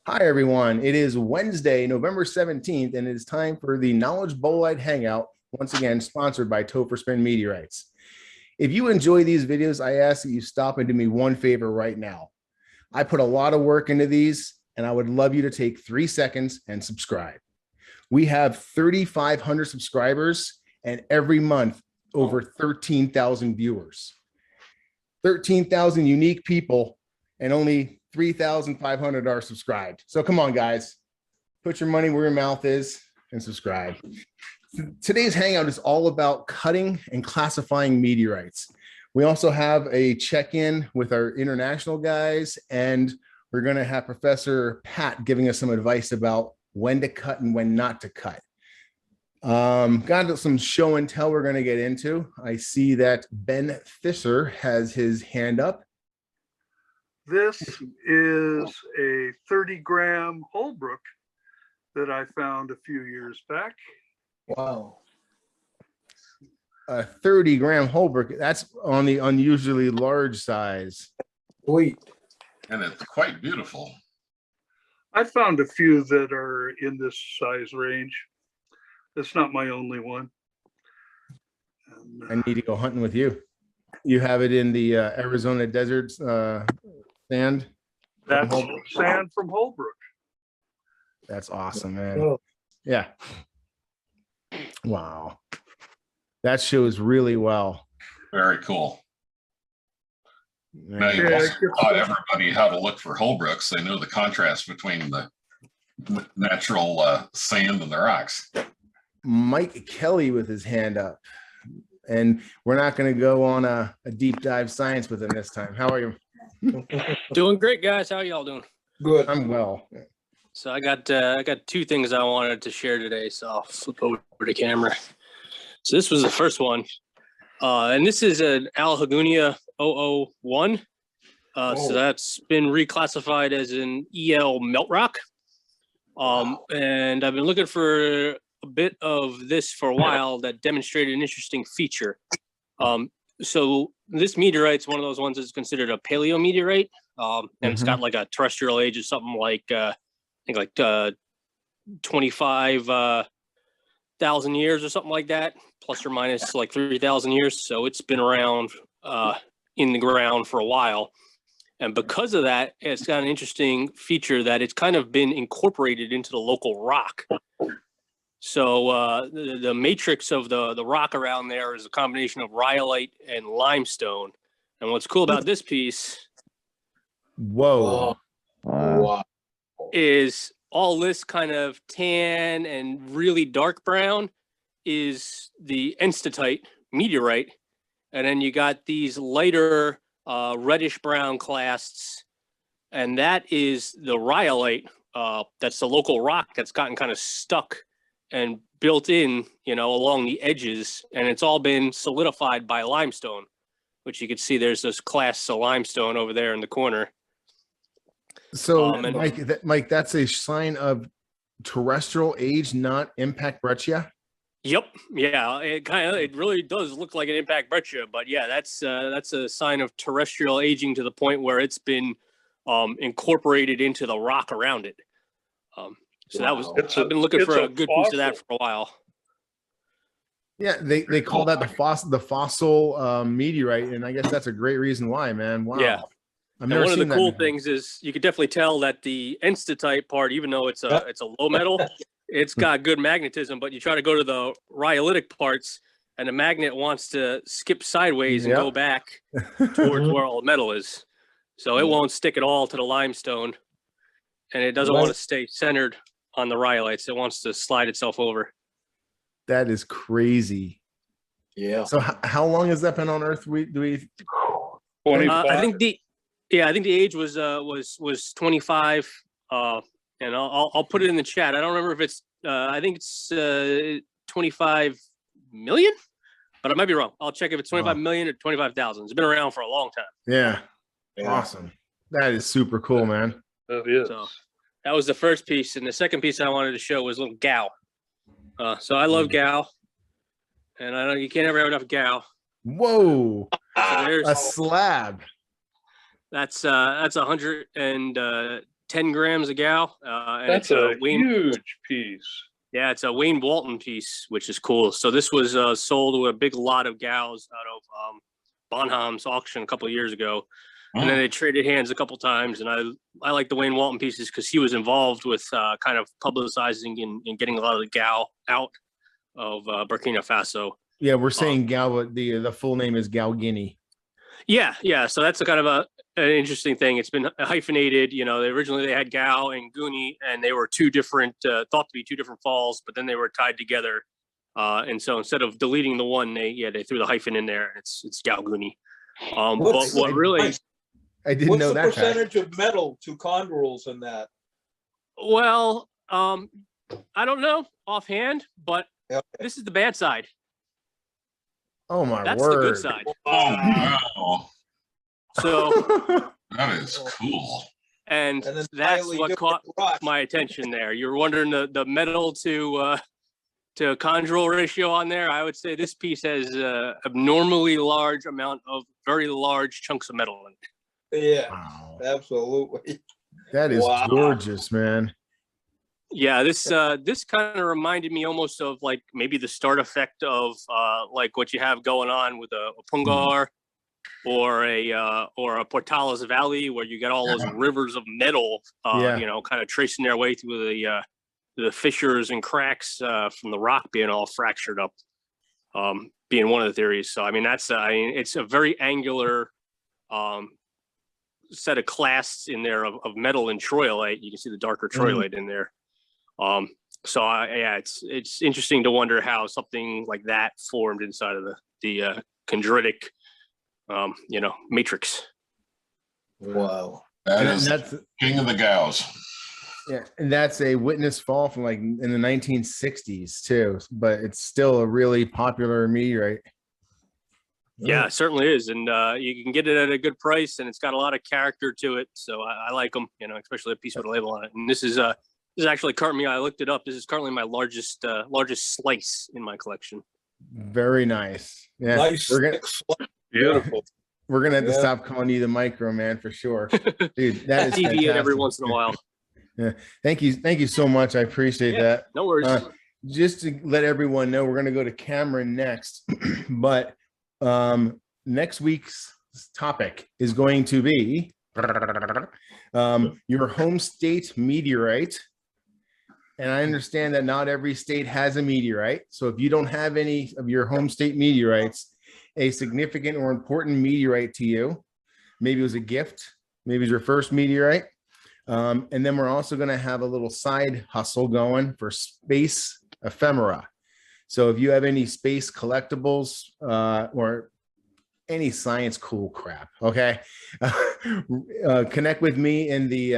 Hi, everyone. It is Wednesday, November 17th, and it is time for the Knowledge Bolide Hangout, once again sponsored by Topher Spin Meteorites. If you enjoy these videos, I ask that you stop and do me one favor right now. I put a lot of work into these, and I would love you to take 3 seconds and subscribe. We have 3,500 subscribers, and every month, over 13,000 viewers. 13,000 unique people, and only 3,500 are subscribed. So come on, guys, put your money where your mouth is and subscribe. Today's Hangout is all about cutting and classifying meteorites. We also have a check-in with our international guys, and we're going to have Professor Pat giving us some advice about when to cut and when not to cut. Got some show and tell we're going to get into. I see that Ben Fisher has his hand up. This is a 30-gram Holbrook that I found a few years back. Wow. A 30-gram Holbrook. That's on the unusually large size. Sweet. And it's quite beautiful. I found a few that are in this size range. It's not my only one. And, I need to go hunting with you. You have it in the Arizona desert sand? that's sand from Holbrook. That's awesome, man. Oh, Yeah. Wow. That shows really well. Very cool. Now Man. you've Yeah, also it gets- taught everybody how to look for Holbrooks. They know the contrast between the natural sand and the rocks. Mike Kelly with his hand up. And we're not going to go on a deep dive science with him this time. How are you? Doing great, guys. How y'all doing? good. I'm well. So I got two things I wanted to share today. So I'll flip over the camera. So this was the first one, and this is an Haggounia 001. So that's been reclassified as an EL melt rock. And I've been looking for a bit of this for a while that demonstrated an interesting feature. So this meteorite's one of those ones that's considered a paleo meteorite, and it's got like a terrestrial age of something like I think like 25,000 years or something like that, plus or minus like 3,000 years. So it's been around in the ground for a while, and because of that, it's got an interesting feature that it's kind of been incorporated into the local rock. So the matrix of the rock around there is a combination of rhyolite and limestone. And what's cool about this piece Whoa. Wow. is all this kind of tan and really dark brown is the enstatite meteorite. And then you got these lighter reddish brown clasts. And that is the rhyolite. That's the local rock that's gotten kind of stuck and built in, along the edges, and it's all been solidified by limestone, which you can see there's those clasts of limestone over there in the corner. So, Mike, that's a sign of terrestrial age, not impact breccia. Yep, yeah, it really does look like an impact breccia, but yeah, that's a sign of terrestrial aging to the point where it's been incorporated into the rock around it. So that was, I've been looking for a good piece of that for a while. Yeah, they call that the fossil meteorite, and I guess that's a great reason why, man. Wow. Yeah. I've And never one of seen the that cool before. things is you could definitely tell that the enstatite part, even though it's a low metal, it's got good magnetism, but you try to go to the rhyolitic parts and the magnet wants to skip sideways and go back towards where all the metal is. So it won't stick at all to the limestone, and it doesn't want to stay centered on the rhyolites. It wants to slide itself over. That is crazy. Yeah. So how long has that been on Earth? I I think the age was 25. And I'll put it in the chat. I don't remember if it's I think it's 25 million, but I might be wrong. I'll check if it's 25 million or 25,000. It's been around for a long time. Yeah. Awesome. That is super cool, man. That is. So that was the first piece, and the second piece I wanted to show was little Gao. So I love Gao, and I know you can't ever have enough Gao. Whoa. So there's A slab. That's 110 10 grams of Gao. And That's it's a Wayne, huge piece. yeah, it's a Wayne Walton piece, which is cool. So this was sold with a big lot of Gaos out of Bonham's auction a couple of years ago. And then they traded hands a couple times. And I like the Wayne Walton pieces because he was involved with kind of publicizing and getting a lot of the Gao out of Burkina Faso. Yeah, we're saying Gao, but the full name is Gao-Guenie. Yeah. So that's a kind of an interesting thing. It's been hyphenated. You know, they had Gao and Guenie, and they were two different, thought to be two different falls, but then they were tied together. And so instead of deleting the one, they threw the hyphen in there. It's Gao-Guenie. But what really, I didn't know that. What's the percentage of metal to chondrules in that? well, I don't know offhand, but this is the bad side. Oh my That's word! the good side. Oh, wow. So, That is cool. and And then that's finally what different caught rocks. my attention there. You're wondering the metal to chondrule ratio on there. I would say this piece has abnormally large amount of very large chunks of metal in it. Yeah, Wow, absolutely. that is Wow. gorgeous, man. Yeah, this kind of reminded me almost of like maybe the start effect of like what you have going on with a Pungar or a Portales Valley, where you get all those rivers of metal, Yeah. you know, kind of tracing their way through the fissures and cracks from the rock being all fractured up, being one of the theories. So I mean, it's a very angular set of clasts in there of metal and troilite. You can see the darker troilite in there. So it's interesting to wonder how something like that formed inside of the chondritic, you know, matrix. Wow. That And is that's king of the Gaos. yeah, and that's a witness fall from like in the 1960s too, but it's still a really popular meteorite. Yeah, it certainly is, and you can get it at a good price, and it's got a lot of character to it. So I like them, you know, especially a piece with a label on it. And this is actually currently, I looked it up. This is currently my largest slice in my collection. Very nice. Yeah, Nice. we're gonna Beautiful. we're gonna have to Yeah. stop calling you the micro man for sure, dude. That is TV it every fantastic. once in a while. Thank you so much. I appreciate Yeah. that. No worries. Just to let everyone know, we're going to go to Cameron next, but next week's topic is going to be your home state meteorite. And I understand that not every state has a meteorite. So if you don't have any of your home state meteorites, a significant or important meteorite to you, maybe it was a gift, maybe it's your first meteorite. And then we're also going to have a little side hustle going for space ephemera. So if you have any space collectibles or any science cool crap, okay, connect with me in the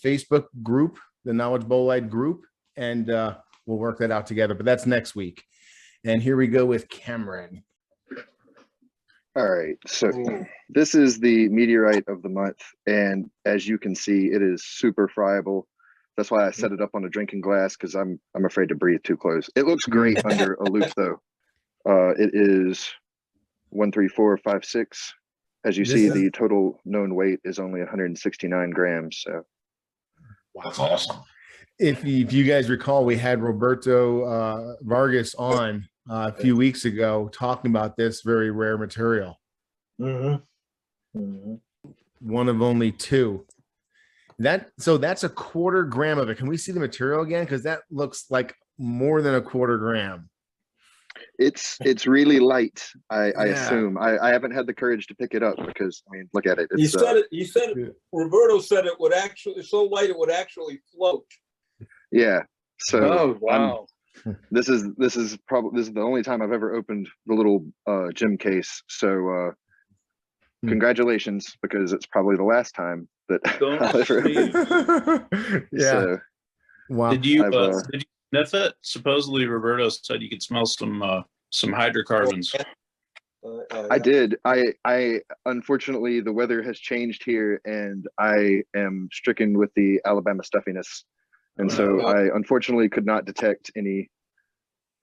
Facebook group, the Knowledge Bolide group, and we'll work that out together. But that's next week. And here we go with Cameron. All right, so this is the meteorite of the month, and as you can see, it is super friable. That's why I set it up on a drinking glass, because I'm afraid to breathe too close. It looks great under a loupe, though. It is 13456. As you see, the total known weight is only 169 grams. So That's awesome. If you guys recall, we had Roberto Vargas on a few weeks ago talking about this very rare material. Mm-hmm. Mm-hmm. One of only two. So that's a 1/4 gram of it. Can we see the material again? Because that looks like more than a 1/4 gram. it's really light. I Yeah. assume. I haven't had the courage to pick it up because, I mean, look at it. You It's, said it. You said it. Roberto said it would actually so light it would actually float. yeah. So Oh, wow. this is the only time I've ever opened the little gym case. So congratulations, because it's probably the last time that Don't I'll ever sleep. Yeah. So, Wow. Did you I've, sniff it? Supposedly Roberto said you could smell some hydrocarbons. I did. I unfortunately, the weather has changed here, and I am stricken with the Alabama stuffiness, and so I unfortunately could not detect any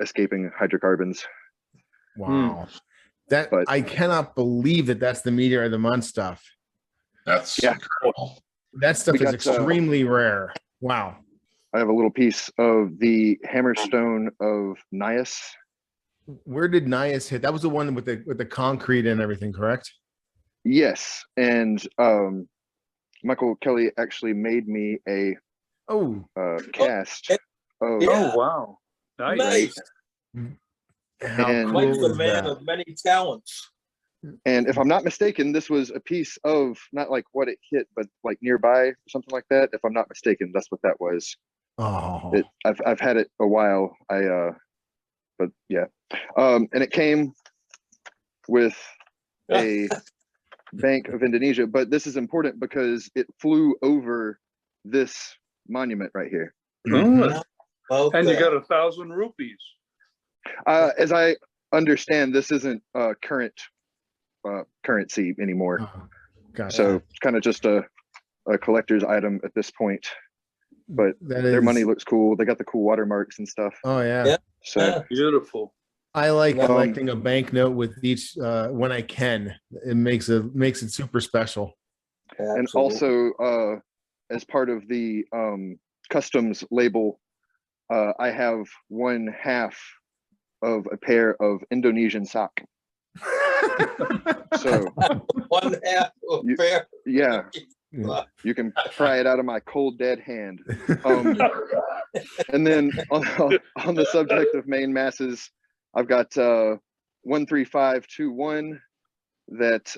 escaping hydrocarbons. Wow. That But- I cannot believe that that's the meteor of the month stuff. That's Yeah. incredible. That stuff We is got, extremely rare. Wow. I have a little piece of the hammerstone of Nias. Where did Nias hit? That was the one with the concrete and everything, correct? Yes, and Michael Kelly actually made me a Oh, cast. Of, Yeah. Oh, wow. Nice. Nice. how And- Mike's cool a is man that? of many talents. And if I'm not mistaken, this was a piece of not like what it hit, but like nearby or something like that. If I'm not mistaken, that's what that was. Oh, I've had it a while. But yeah. And it came with a Bank of Indonesia, but this is important because it flew over this monument right here. mhm. And you Okay. got 1,000 rupees. As I understand, this isn't current currency anymore. Oh, gotcha. So it's kind of just a collector's item at this point. But that their is money looks cool. They got the cool watermarks and stuff. Oh yeah. Yeah. So Yeah. Beautiful. I like Um, collecting a banknote with each when I can. It makes it super special. and Absolutely. also as part of the customs label, I have 1/2 of a pair of Indonesian sock. So 1/2 of You- fair. yeah, you can pry it out of my cold dead hand. And then on the subject of main masses, I've got 13521 that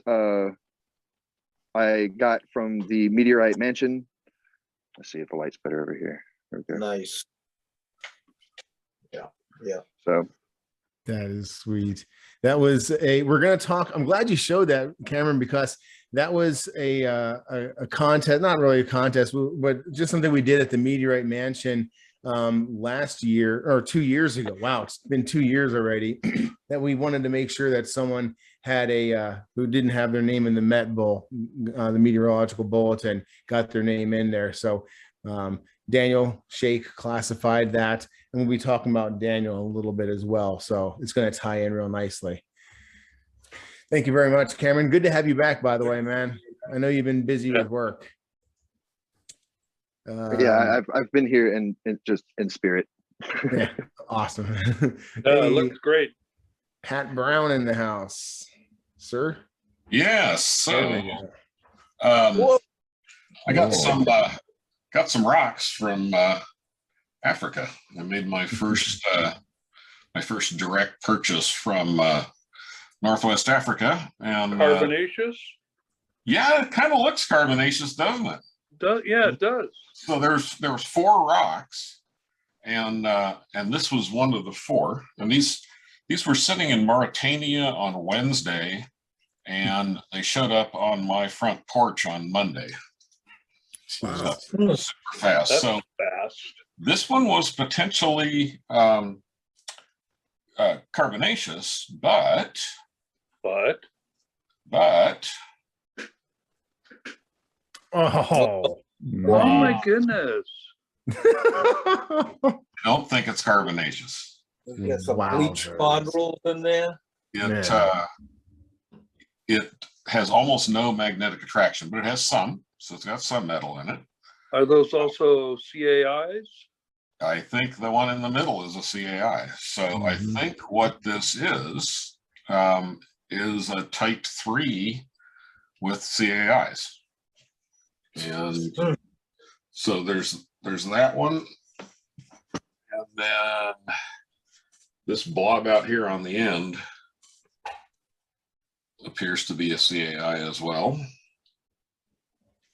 I got from the Meteorite Mansion. Let's see if the light's better over here. There we go. Nice. Yeah. So That is sweet. That was we're going to talk. I'm glad you showed that, Cameron, because that was a contest, not really a contest, but just something we did at the Meteorite Mansion last year or 2 years ago. Wow, it's been 2 years already that we wanted to make sure that someone had who didn't have their name in the Met Bull, the Meteorological Bulletin, got their name in there. So Daniel Chech classified that, and we'll be talking about Daniel a little bit as well. So it's going to tie in real nicely. Thank you very much, Cameron. Good to have you back, by the way, man. I know you've been busy with work. yeah, I've been here in just in spirit. Yeah, awesome. It Hey, looks great. Pat Brown in the house, sir. Yes. There we So go. Whoa. I got some rocks from Africa. I made my first direct purchase from Northwest Africa, and Carbonaceous? yeah, it kind of looks carbonaceous, doesn't it? Yeah, it does. So there was 4 rocks, and this was one of the 4. And these were sitting in Mauritania on Wednesday, and they showed up on my front porch on Monday. Wow. Super fast. That's So fast. this one was potentially carbonaceous, but But Oh, oh my goodness. I don't think it's carbonaceous. We got some Wow, bleach there spondrels in there. It has almost no magnetic attraction, but it has some, so it's got some metal in it. Are those also CAIs? I think the one in the middle is a CAI. So I Mhm. think what this is a type 3 with CAIs. And so there's that one. And then this blob out here on the end appears to be a CAI as well.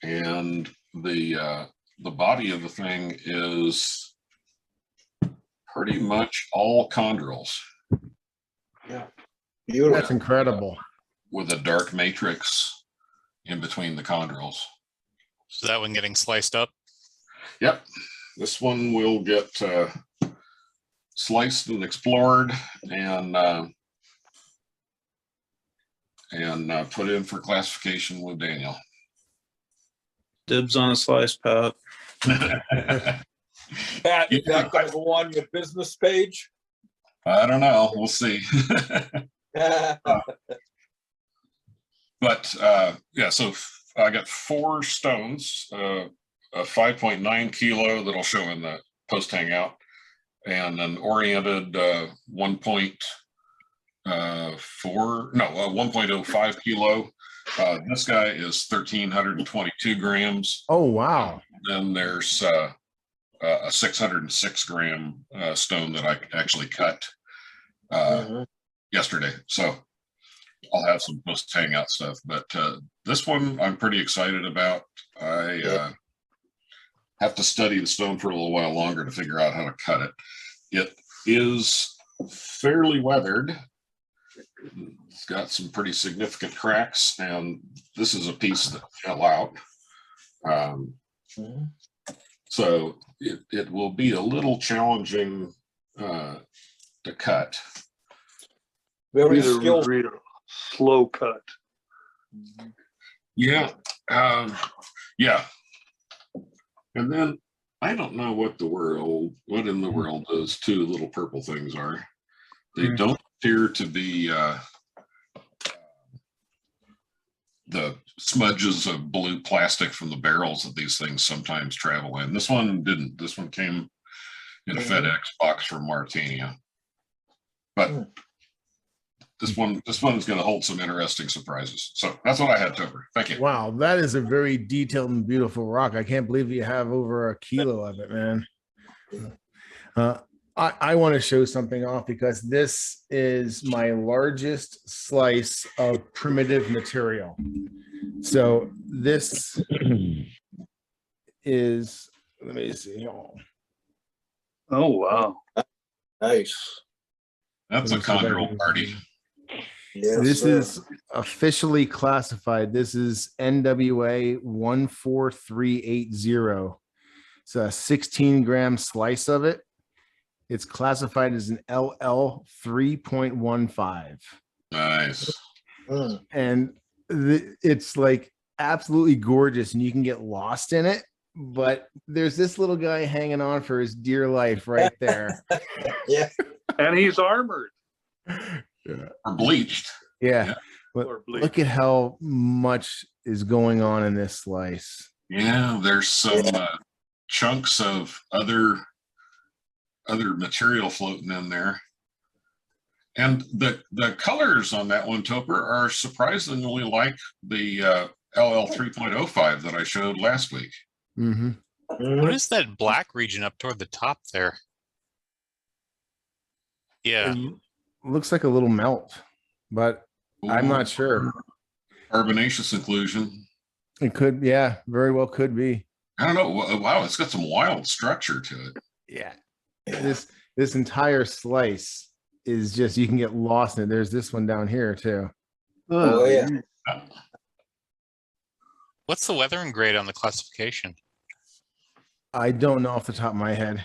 And the body of the thing is pretty much all chondrules. Yeah. Beautiful. That's incredible. With a dark matrix in between the chondrules. So that one getting sliced up. Yep, this one will get sliced and explored and put in for classification with Daniel. Dibs on a slice, Pat. Pat, is Yeah. that gonna go on your business page? I don't know, we'll see. But yeah, so got 4 stones, a 5.9 kilo that'll show in the post hangout, and an oriented 1.05 kilo. This guy is 1,322 grams. Oh, wow. Then there's a 606 gram stone that I actually cut yesterday. So I'll have some post hangout stuff, but this one I'm pretty excited about. I have to study the stone for a little while longer to figure out how to cut it. It is fairly weathered. It's got some pretty significant cracks, and this is a piece that fell out. So it will be a little challenging to cut. Very Either skillful. read a slow cut. Yeah. Yeah. And then I don't know what in the world those 2 little purple things are. They don't appear to be the smudges of blue plastic from the barrels that these things sometimes travel in. This one didn't. This one came in a FedEx box from Mauritania. But this one is going to hold some interesting surprises. So that's what I had, Topher. Thank you. Wow, that is a very detailed and beautiful rock. I can't believe you have over a kilo of it, man. I want to show something off because this is my largest slice of primitive material. So this is, let me see. Oh, wow. Nice. That's a chondrule party. Yes, This sir. is officially classified. This is NWA 14380. It's a 16 gram slice of it. It's classified as an LL 3.15. Nice. And it's like absolutely gorgeous, and you can get lost in it. But there's this little guy hanging on for his dear life right there. Yeah. And he's armored. Or bleached. Yeah. But Or bleached. look at how much is going on in this slice. Yeah, there's some chunks of other material floating in there. And the colors on that one, Topher, are surprisingly like the LL 3.05 that I showed last week. Mm-hmm. What is that black region up toward the top there? Yeah. It looks like a little melt, but I'm not sure. Carbonaceous inclusion. It could, yeah, very well could be. I don't know. Wow, it's got some wild structure to it. Yeah. This entire slice is just, you can get lost in it. There's this one down here too. Oh, yeah. What's the weathering grade on the classification? I don't know off the top of my head.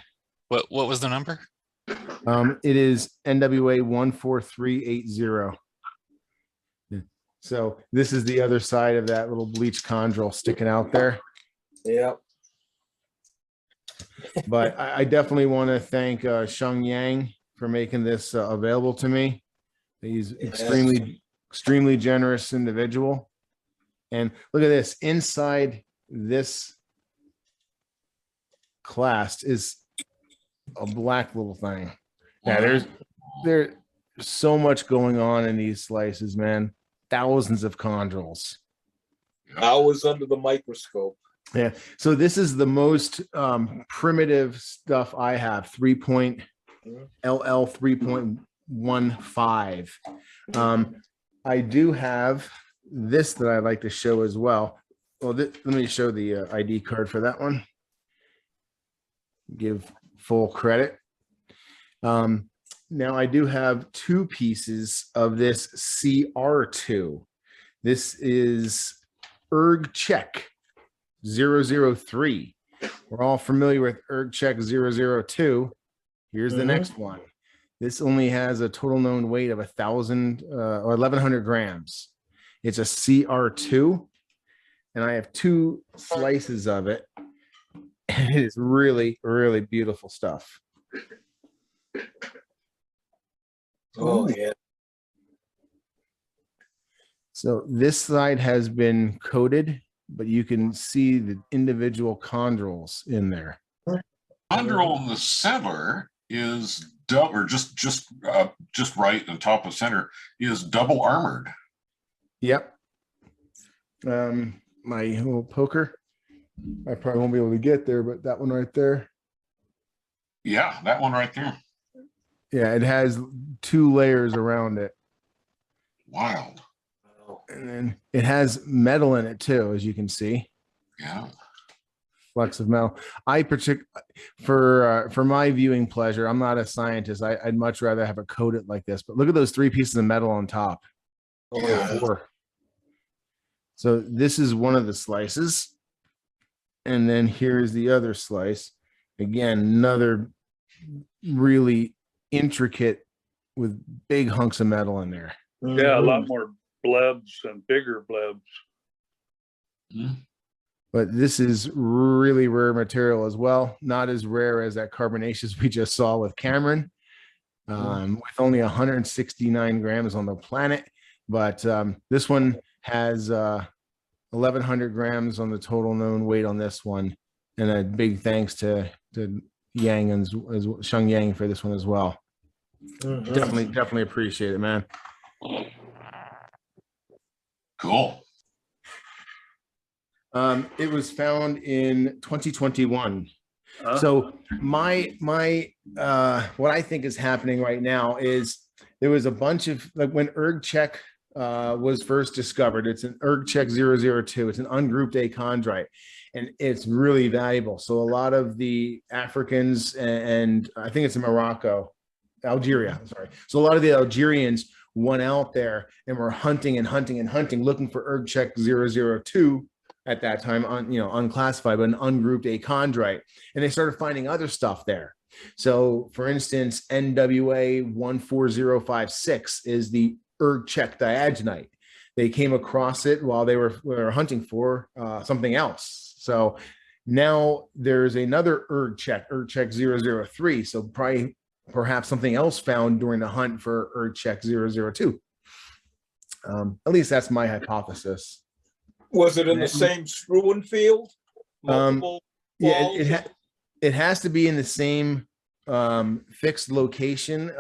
What was the number? It is NWA 14380. So this is the other side of that little bleach chondrule sticking out there. Yeah. But I definitely want to thank Sheng Yang for making this available to me. He's extremely generous individual. And look at this, inside this clast is a black little thing. Yeah, there's so much going on in these slices, man. Thousands of chondrules. Hours under the microscope. Yeah. So this is the most primitive stuff I have. LL 3.15. I do have this that I'd like to show as well. Well, let me show the ID card for that one. Give full credit. Now I do have 2 pieces of this CR2. This is Chech 003. We're all familiar with Chech 002. Here's the next one. This only has a total known weight of 1,100 grams. It's a CR2, and I have 2 slices of it. And it is really, really beautiful stuff. Oh, yeah. So this side has been coated but you can see the individual chondrules in there. Chondrule in the center is double, or just right on top of center is double armored. Yep. My little poker, I probably won't be able to get there, but that one right there. Yeah, that one right there. Yeah, it has 2 layers around it. Wild. And then it has metal in it too, as you can see. Yeah. Flecks of metal. For my viewing pleasure, I'm not a scientist. I'd much rather have it coated like this. But look at those 3 pieces of metal on top. Yeah. 4. So this is one of the slices. And then here's the other slice. Again, another really intricate with big hunks of metal in there. Yeah, a lot more blebs and bigger blebs. But this is really rare material as well. Not as rare as that carbonaceous we just saw with Cameron, with only 169 grams on the planet. But this one has 1,100 grams on the total known weight on this one. And a big thanks to Yang and Sheng Yang for this one as well. Definitely appreciate it, man. Cool. It was found in 2021. So my what I think is happening right now is there was a bunch of, like, when Chech was first discovered, it's an Chech 002. It's an ungrouped achondrite, and it's really valuable. So a lot of the Africans and I think it's in Algeria. Sorry. So a lot of the Algerians went out there and were hunting and hunting and hunting, looking for Chech 002 at that time, unclassified, but an ungrouped achondrite. And they started finding other stuff there. So for instance, NWA 14056 is the Chech diagonite. They came across it while they were hunting for something else. So now there's another Chech 003. So perhaps something else found during the hunt for Chech 002. At least that's my hypothesis. Was it in the same strewn field? Multiple Yeah, it has to be in the same fixed location.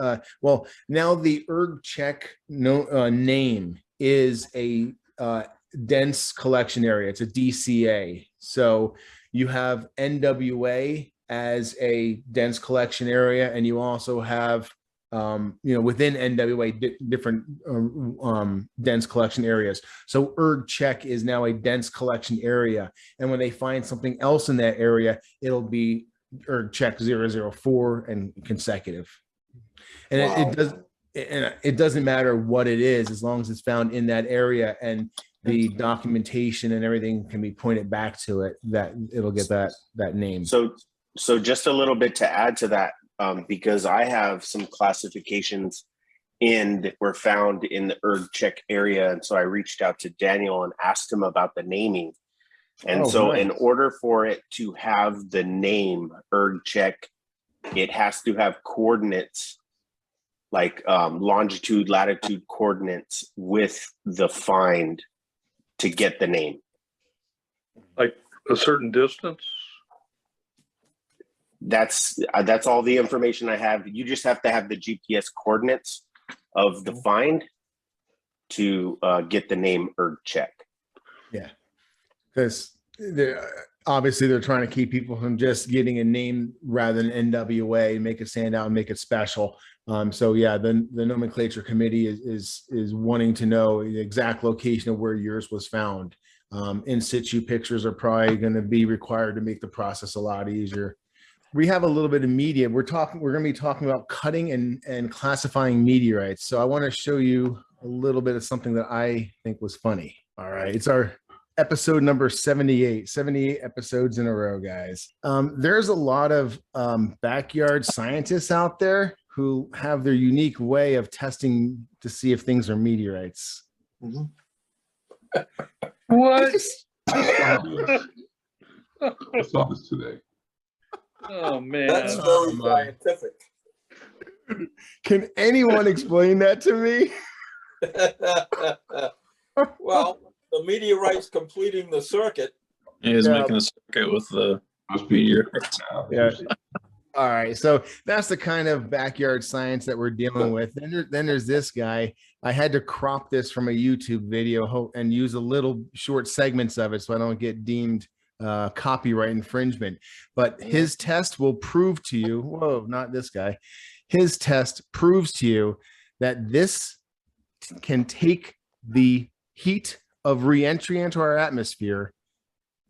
Well, now the Chech name is a dense collection area. It's a DCA. So you have NWA as a dense collection area, and you also have within NWA different dense collection areas. So Chech is now a dense collection area, and when they find something else in that area, it'll be Chech 004 and consecutive. And it doesn't matter what it is, as long as it's found in that area and the documentation and everything can be pointed back to it, that it'll get that name. So just a little bit to add to that, because I have some classifications that were found in the Chech area. And so I reached out to Daniel and asked him about the naming. And nice. In order for it to have the name Chech, it has to have coordinates, like longitude, latitude coordinates with the find to get the name. Like a certain distance? That's all the information I have. You just have to have the GPS coordinates of the find to get the name Chech. Yeah, because obviously they're trying to keep people from just getting a name rather than NWA, make it stand out and make it special. So yeah, the nomenclature committee is wanting to know the exact location of where yours was found. In situ pictures are probably going to be required to make the process a lot easier. We have a little bit of media. We're going to be talking about cutting and classifying meteorites. So I want to show you a little bit of something that I think was funny. All right, it's our episode number 78 episodes in a row, guys. There's a lot of backyard scientists out there who have their unique way of testing to see if things are meteorites. What? I saw this today. Oh man, That's very scientific. Can anyone explain that to me? Well, the meteorites completing the circuit. He's Yeah. making a circuit with the Must be meteorites. Yeah. All right. So that's the kind of backyard science that we're dealing with. Then there's this guy. I had to crop this from a YouTube video and use a little short segments of it so I don't get deemed copyright infringement. But his test will prove to you, whoa, not this guy. His test proves to you that this can take the heat of re-entry into our atmosphere.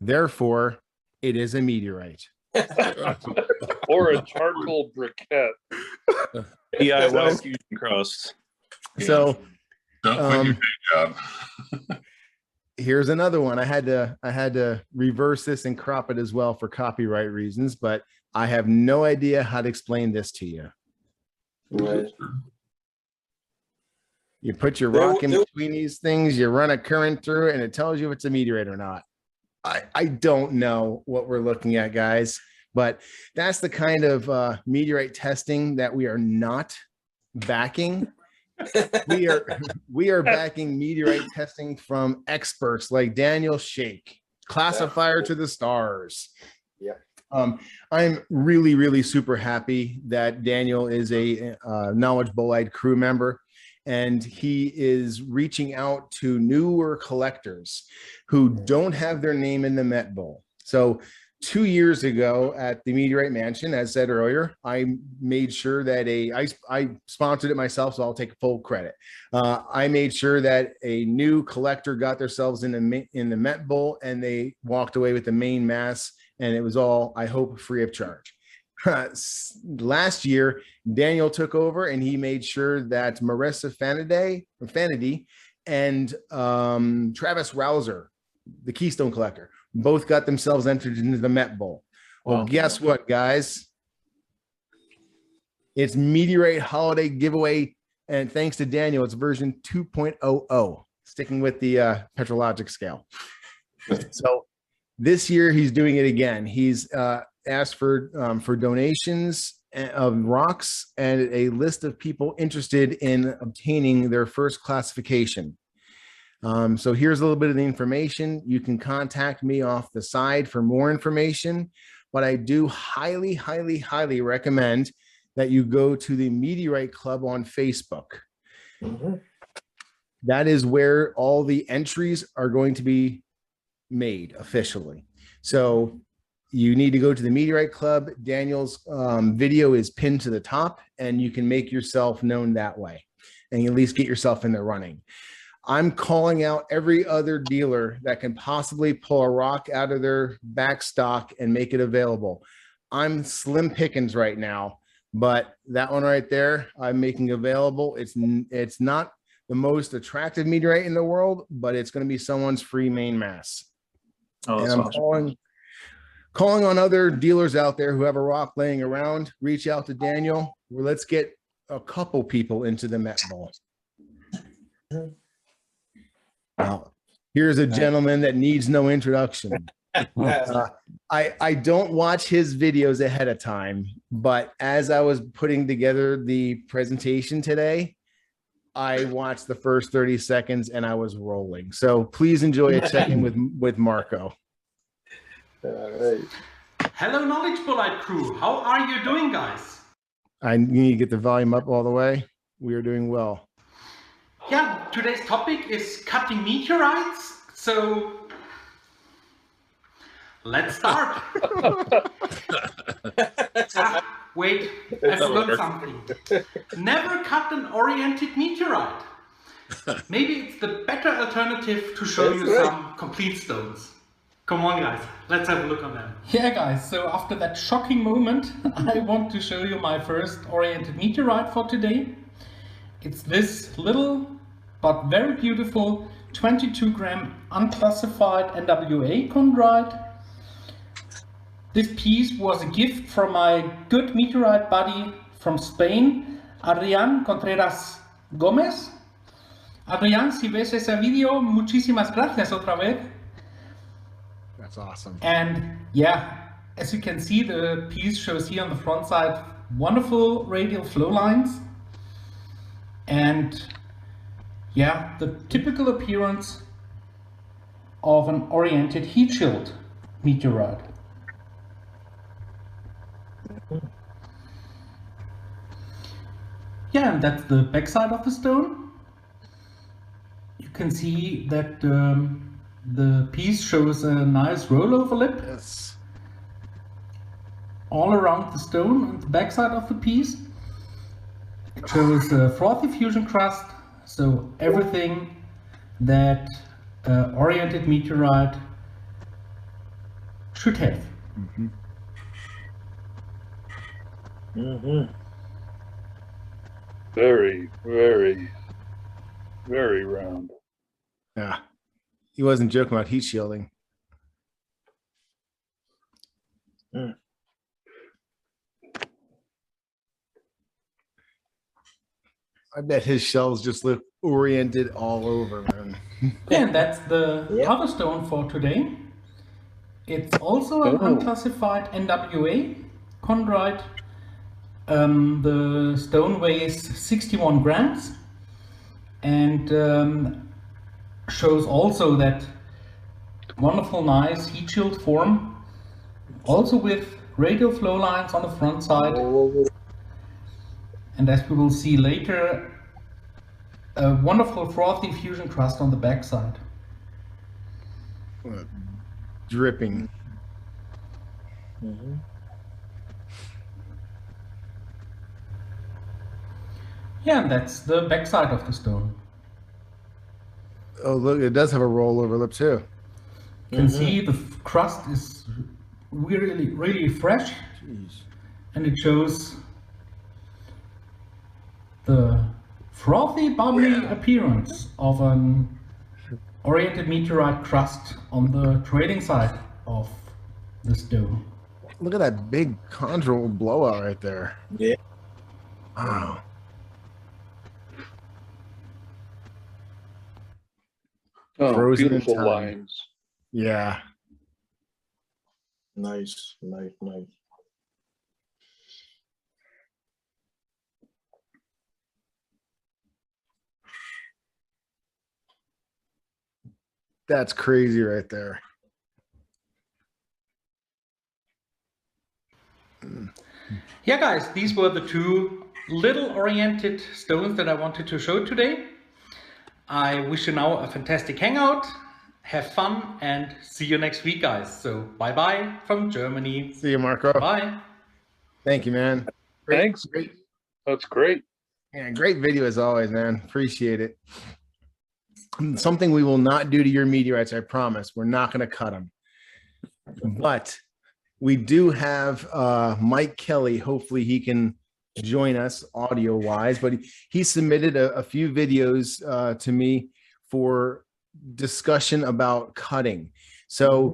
Therefore, it is a meteorite. Or a charcoal briquette. DIY fusion crust. So Don't quit your day job. here's another one. I had to reverse this and crop it as well for copyright reasons, but I have no idea how to explain this to you. Right. You put your rock in between these things, you run a current through it, and it tells you if it's a meteorite or not. I don't know what we're looking at, guys, but that's the kind of meteorite testing that we are not backing. We are backing meteorite testing from experts like Daniel Chech, classifier to the stars. Yeah. I'm really super happy that Daniel is a Knowledge Bolide crew member, and he is reaching out to newer collectors who don't have their name in the Met Bowl. So 2 years ago at the Meteorite Mansion, as said earlier, I made sure that I sponsored it myself, so I'll take full credit. I made sure that a new collector got themselves in the Met Bowl, and they walked away with the main mass, and it was all, I hope, free of charge. Last year, Daniel took over, and he made sure that Marissa Fanady and Travis Rouser, the Keystone Collector, both got themselves entered into the Met Bowl. Well, guess what, guys? It's Meteorite Holiday Giveaway, and thanks to Daniel, it's version 2.00, sticking with the petrologic scale. So this year, he's doing it again. He's asked for donations of rocks and a list of people interested in obtaining their first classification. So here's a little bit of the information. You can contact me off the side for more information, but I do highly recommend that you go to the Meteorite Club on Facebook. Mhm. That is where all the entries are going to be made officially. So you need to go to the Meteorite Club. Daniel's video is pinned to the top, and you can make yourself known that way and at least get yourself in the running. I'm calling out every other dealer that can possibly pull a rock out of their back stock and make it available. I'm slim pickings right now, but that one right there, I'm making available. It's not the most attractive meteorite in the world, but it's going to be someone's free main mass. Oh, And that's I'm awesome. calling on other dealers out there who have a rock laying around. Reach out to Daniel. Let's get a couple people into the Met Bowl. Now, here's a gentleman that needs no introduction. I don't watch his videos ahead of time, but as I was putting together the presentation today, I watched the first 30 seconds and I was rolling. So please enjoy a check-in with Marco. All right. Hello, Knowledge Bolide crew. How are you doing, guys? I need to get the volume up all the way. We are doing well. Yeah, today's topic is cutting meteorites. So let's start. Wait, I've learned something. Never cut an oriented meteorite. Maybe it's the better alternative to show you some complete stones. Come on, guys, let's have a look on them. Yeah, guys, so after that shocking moment, I want to show you my first oriented meteorite for today. It's this little but very beautiful 22-gram unclassified NWA chondrite. This piece was a gift from my good meteorite buddy from Spain, Adrián Contreras Gómez. Adrián, si ves ese video, muchísimas gracias otra vez. That's awesome. And yeah, as you can see, the piece shows here on the front side wonderful radial flow lines. And yeah, the typical appearance of an oriented heat shield meteorite. Yeah, and that's the backside of the stone. You can see that the piece shows a nice rollover lip. Yes. All around the stone and the backside of the piece. It shows a frothy fusion crust, so everything that oriented meteorite should have. Mm-hmm. Mm-hmm. Very, very, very round. Yeah. He wasn't joking about heat shielding. Mm. I bet his shells just look oriented all over, man. And that's the other stone for today. It's also an unclassified NWA chondrite. The stone weighs 61 grams and shows also that wonderful, nice heat shield form, also with radial flow lines on the front side. And as we will see later, a wonderful frothy fusion crust on the backside. Dripping. Mm-hmm. Yeah, and that's the backside of the stone. Oh, look, it does have a rollover lip too. You can see the crust is really, really fresh. Jeez. And it shows the frothy, bubbly appearance of an oriented meteorite crust on the trading side of the stone. Look at that big chondral blowout right there. Yeah. Wow. Oh, Frozen in beautiful time. lines. Yeah. Nice, nice, nice. That's crazy right there. Yeah, guys, these were the two little oriented stones that I wanted to show today. I wish you now a fantastic hangout. Have fun and see you next week, guys. So bye-bye from Germany. See you, Marco. Bye. Thank you, man. Thanks. Great. That's great. Yeah, great video as always, man. Appreciate it. Something we will not do to your meteorites, I promise. We're not going to cut them. But we do have Mike Kelly. Hopefully he can join us audio-wise. But he submitted a few videos to me for discussion about cutting. So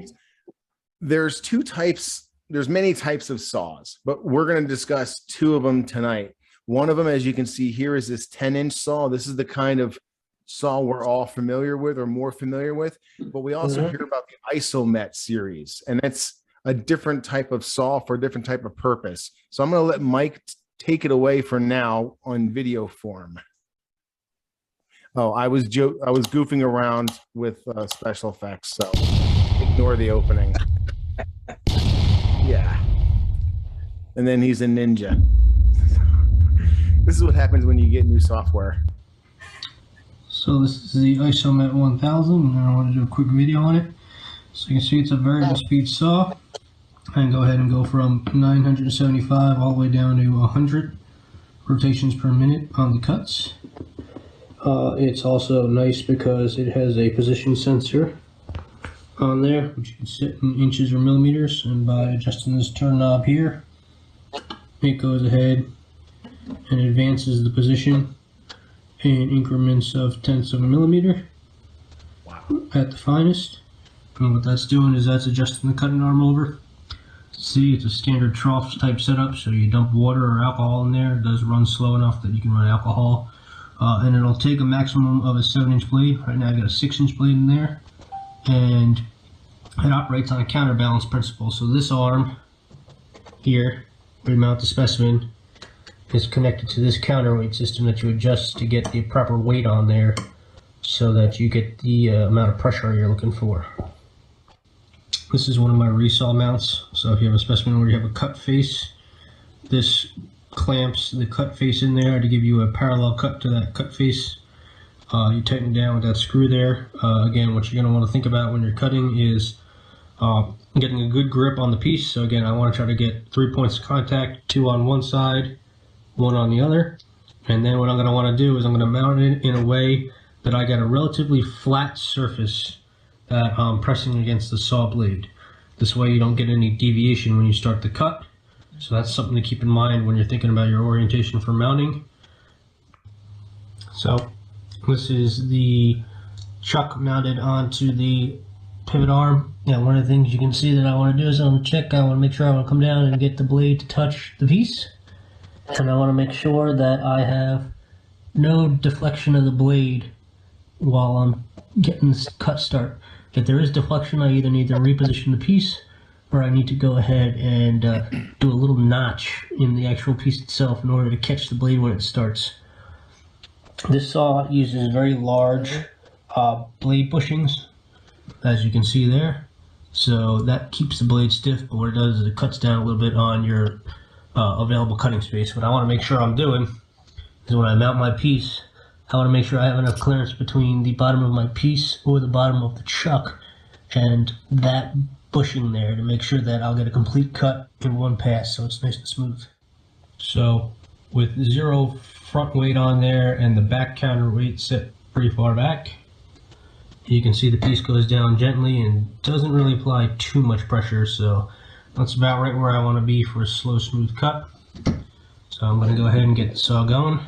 there's two types. There's many types of saws, but we're going to discuss two of them tonight. One of them, as you can see here, is this 10-inch saw. This is the kind of saw we're all familiar with or more familiar with, but we also hear about the Isomet series, and it's a different type of saw for a different type of purpose. So I'm going to let Mike take it away for now on video form. Oh, I was goofing around with special effects, so ignore the opening. Yeah. And then he's a ninja. This is what happens when you get new software. So this is the Isomet 1000, and I want to do a quick video on it. So you can see it's a variable speed saw. I can go ahead and go from 975 all the way down to 100 rotations per minute on the cuts. It's also nice because it has a position sensor on there, which you can set in inches or millimeters, and by adjusting this turn knob here, it goes ahead and advances the position in increments of tenths of a millimeter at the finest. And what that's doing is that's adjusting the cutting arm over. See, it's a standard trough type setup, so you dump water or alcohol in there. It does run slow enough that you can run alcohol, and it'll take a maximum of a 7-inch blade. Right now I got a 6-inch blade in there, and it operates on a counterbalance principle. So this arm here, where you mount the specimen, is connected to this counterweight system that you adjust to get the proper weight on there so that you get the amount of pressure you're looking for. This is one of my resaw mounts. So if you have a specimen where you have a cut face, this clamps the cut face in there to give you a parallel cut to that cut face. You tighten down with that screw there. Again, what you're going to want to think about when you're cutting is getting a good grip on the piece. So again, I want to try to get 3 points of contact, 2 on one side, 1 on the other. And then what I'm going to want to do is I'm going to mount it in a way that I got a relatively flat surface that I'm pressing against the saw blade. This way you don't get any deviation when you start the cut. So that's something to keep in mind when you're thinking about your orientation for mounting. So this is the chuck mounted onto the pivot arm. Yeah, one of the things you can see that I want to do is on the check, I want to make sure I want to come down and get the blade to touch the piece. And I want to make sure that I have no deflection of the blade while I'm getting this cut start. If there is deflection, I either need to reposition the piece or I need to go ahead and do a little notch in the actual piece itself in order to catch the blade when it starts. This saw uses very large blade bushings, as you can see there. So that keeps the blade stiff, but what it does is it cuts down a little bit on your available cutting space. What I want to make sure I'm doing is when I mount my piece, I want to make sure I have enough clearance between the bottom of my piece or the bottom of the chuck and that bushing there to make sure that I'll get a complete cut in one pass so it's nice and smooth. So with 0 front weight on there and the back counterweight set pretty far back, you can see the piece goes down gently and doesn't really apply too much pressure, so that's about right where I want to be for a slow, smooth cut. So I'm going to go ahead and get the saw going.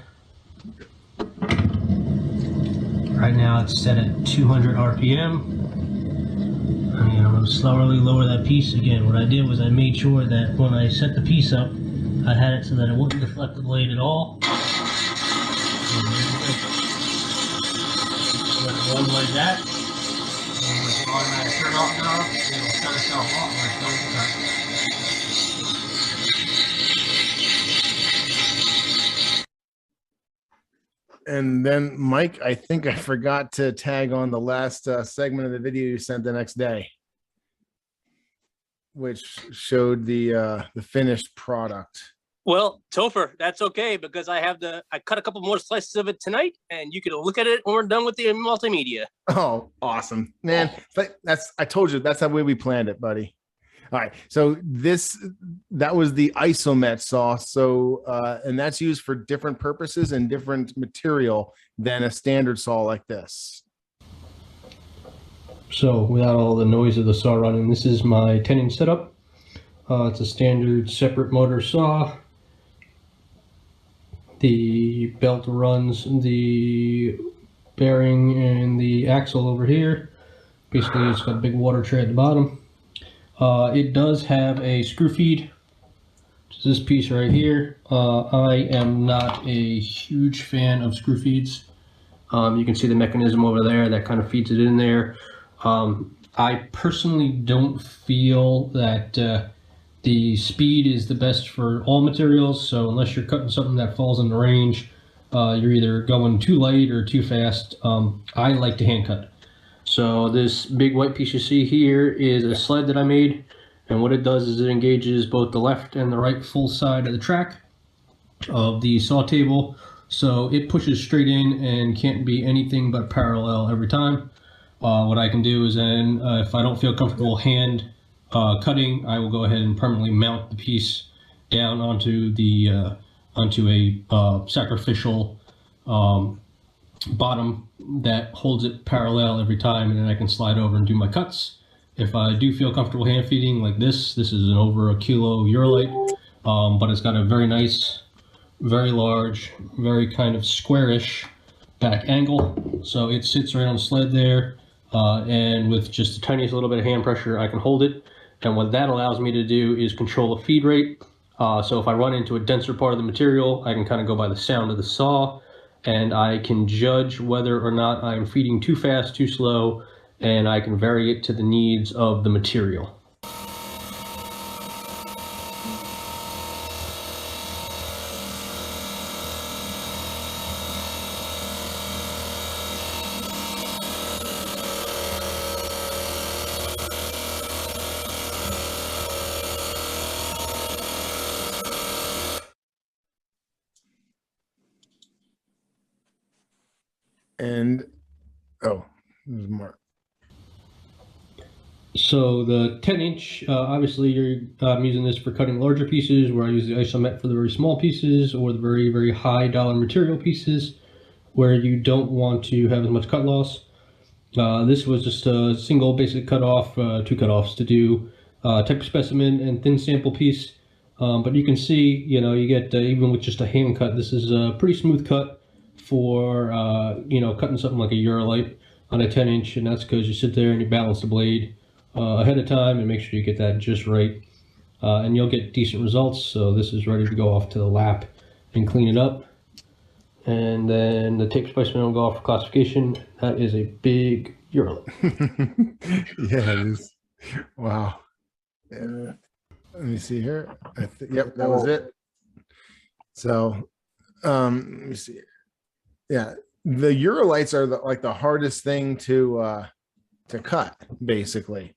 Right now it's set at 200 RPM. And I'm going to slowly lower that piece. Again, what I did was I made sure that when I set the piece up, I had it so that it wouldn't deflect the blade at all. One like that. And with the automatic turn off knob, it'll shut itself off when I start the cut. And then, Mike, I think I forgot to tag on the last segment of the video you sent the next day, which showed the finished product. Well, Topher, that's okay because I cut a couple more slices of it tonight, and you can look at it when we're done with the multimedia. Oh, awesome, man! But I told you that's the way we planned it, buddy. All right, so that was the Isomet saw. So and that's used for different purposes and different material than a standard saw like this. So without all the noise of the saw running, this is my 10-inch setup. It's a standard separate motor saw. The belt runs the bearing and the axle over here. Basically, it's got a big water tray at the bottom. It does have a screw feed, which is this piece right here. I am not a huge fan of screw feeds. You can see the mechanism over there that kind of feeds it in there. I personally don't feel that the speed is the best for all materials, so unless you're cutting something that falls in the range, you're either going too light or too fast. I like to hand cut. So this big white piece you see here is a sled that I made, and what it does is it engages both the left and the right full side of the track of the saw table, so it pushes straight in and can't be anything but parallel every time. What I can do is then, if I don't feel comfortable hand cutting, I will go ahead and permanently mount the piece down onto the onto a sacrificial bottom that holds it parallel every time, and then I can slide over and do my cuts. If I do feel comfortable hand feeding like this is an over a kilo Ureilite, but it's got a very nice, very large, very kind of squarish back angle, so it sits right on the sled there, and with just the tiniest little bit of hand pressure I can hold it. And what that allows me to do is control the feed rate. So if I run into a denser part of the material, I can kind of go by the sound of the saw, and I can judge whether or not I'm feeding too fast, too slow, and I can vary it to the needs of the material. And oh, there's more. So the 10-inch, obviously I'm using this for cutting larger pieces, where I use the Isomet for the very small pieces or the very, very high dollar material pieces where you don't want to have as much cut loss. This was just a single basic cutoff, 2 cutoffs to do type of specimen and thin sample piece. But you can see, you get, even with just a hand cut, this is a pretty smooth cut for, cutting something like a Ureilite on a 10-inch, and that's because you sit there and you balance the blade ahead of time and make sure you get that just right, and you'll get decent results. So this is ready to go off to the lap and clean it up, and then the tape specimen will go off for classification. That is a big Ureilite. Yeah, it is. Wow. Yeah. Let me see here. Yep, that was it. So let me see. Yeah, the Ureilites are like the hardest thing to cut, basically.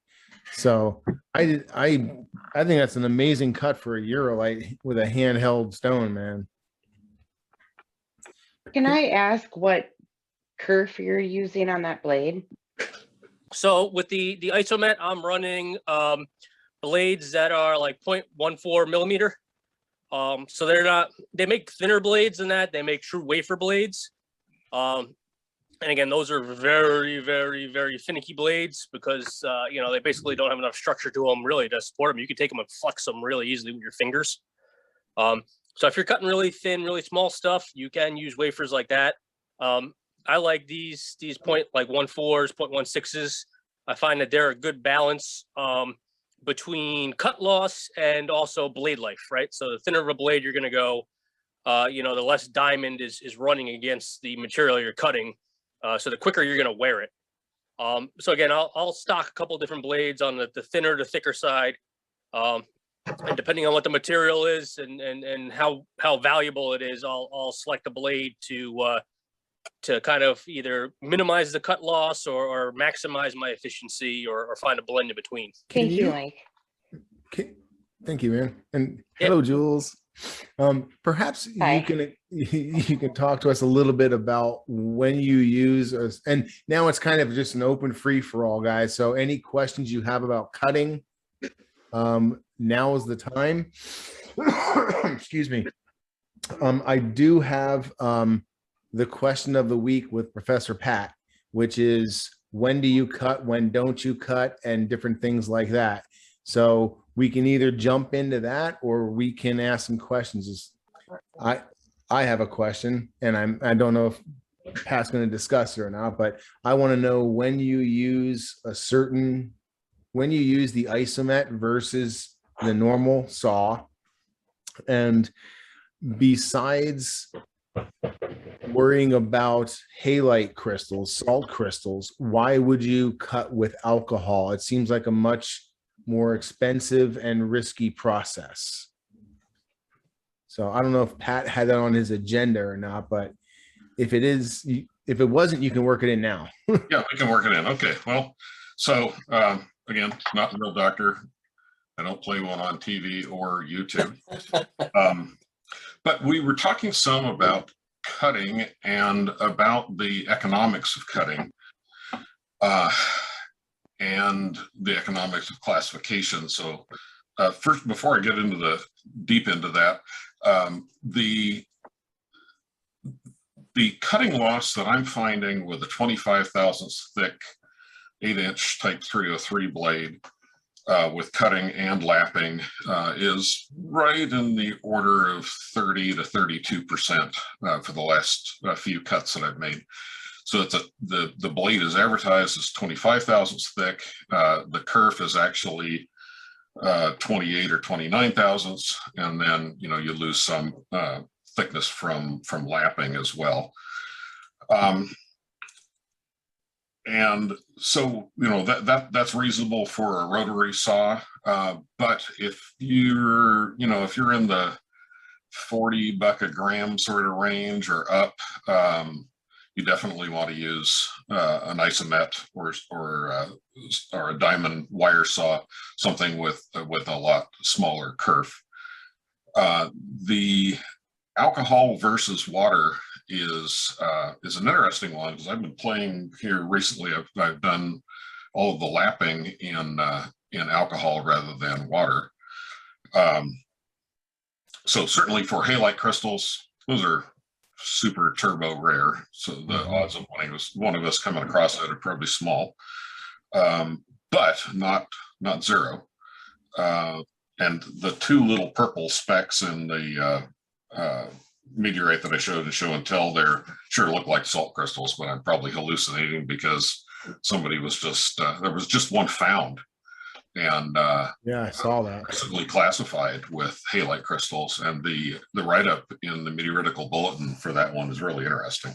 So I think that's an amazing cut for a Ureilite with a handheld stone, man. Can I ask what kerf you're using on that blade? So with the Isomet, I'm running blades that are like 0.14 millimeter. So they make thinner blades than that. They make true wafer blades. And again, those are very, very, very finicky blades because, they basically don't have enough structure to them really to support them. You can take them and flex them really easily with your fingers. So if you're cutting really thin, really small stuff, you can use wafers like that. I like these 0.14s, 0.16s. I find that they're a good balance between cut loss and also blade life, right? So the thinner of a blade you're going to go, the less diamond is running against the material you're cutting. So the quicker you're going to wear it. So again, I'll stock a couple different blades on the thinner to thicker side. And depending on what the material is and how valuable it is, I'll select a blade to kind of either minimize the cut loss or maximize my efficiency or find a blend in between. Thank you, Mike. Thank you, man. And hello, Jules. Perhaps you can talk to us a little bit about when you use and now it's kind of just an open free for all, guys. So any questions you have about cutting, now is the time. Excuse me. I do have the question of the week with Professor Pat, which is when do you cut, when don't you cut, and different things like that. So we can either jump into that or we can ask some questions. I have a question, and I don't know if Pat's going to discuss it or not, but I want to know when you use the Isomet versus the normal saw, and besides worrying about halite crystals, salt crystals, why would you cut with alcohol? It seems like a much more expensive and risky process. So I don't know if Pat had that on his agenda or not, but if it wasn't, you can work it in now. Yeah, we can work it in. Okay, well, so again, not a real doctor. I don't play one on TV or YouTube. But we were talking some about cutting and about the economics of cutting and the economics of classification. So first, before I get into deep into that, the cutting loss that I'm finding with a 25 thousandths thick 8-inch type 303 blade with cutting and lapping is right in the order of 30 to 32% for the last few cuts that I've made. So it's the blade is advertised as 25 thousandths thick. The kerf is actually 28 or 29 thousandths, and then you lose some thickness from lapping as well. And so, that's reasonable for a rotary saw. But if you're in the $40 a gram sort of range or up, you definitely want to use an Isomet or a diamond wire saw, something with a lot smaller kerf. The alcohol versus water is an interesting one because I've been playing here recently. I've done all of the lapping in alcohol rather than water. So certainly for halite crystals, those are super turbo rare. So the odds of one of us coming across that are probably small, but not zero. And the two little purple specks in the meteorite that I showed in show and tell there sure look like salt crystals, but I'm probably hallucinating because somebody was just there was just one found, and yeah, I saw that recently classified with halite crystals, and the write-up in the meteoritical bulletin for that one is really interesting.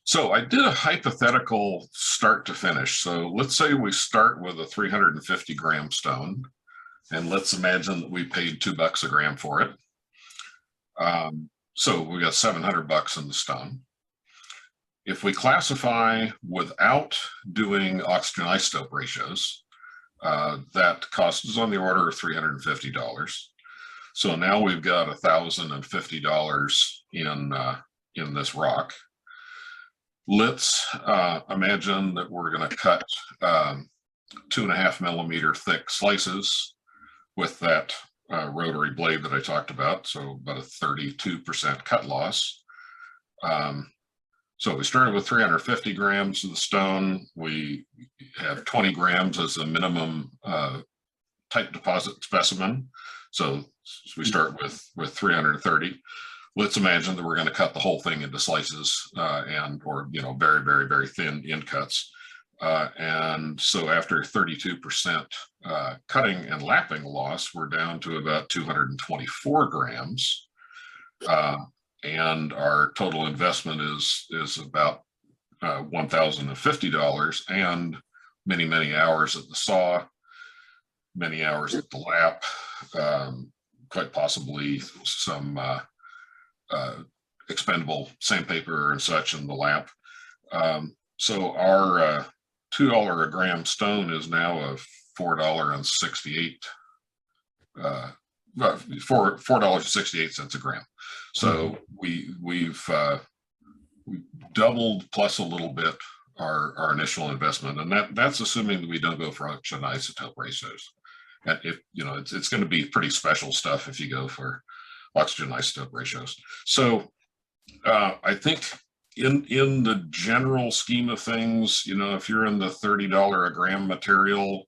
So I did a hypothetical start to finish. So let's say we start with a 350 gram stone, and let's imagine that we paid $2 a gram for it. So we got $700 in the stone. If we classify without doing oxygen isotope ratios, that cost is on the order of $350. So now we've got $1,050 in this rock. Let's imagine that we're going to cut 2.5 millimeter thick slices with that rotary blade that I talked about, so about a 32% cut loss. So we started with 350 grams of the stone. We have 20 grams as a minimum type deposit specimen. So we start with 330. Let's imagine that we're going to cut the whole thing into slices or very, very, very thin end cuts. And so after 32% cutting and lapping loss, we're down to about 224 grams. And our total investment is about $1,050 and many, many hours at the saw, many hours at the lap, quite possibly some expendable sandpaper and such in the lap. So our $2 a gram stone is now a $4.68 $4.68 a gram. So we've doubled plus a little bit our initial investment, and that's assuming that we don't go for oxygen isotope ratios. And if it's going to be pretty special stuff if you go for oxygen isotope ratios. So I think in the general scheme of things, if you're in the $30 a gram material,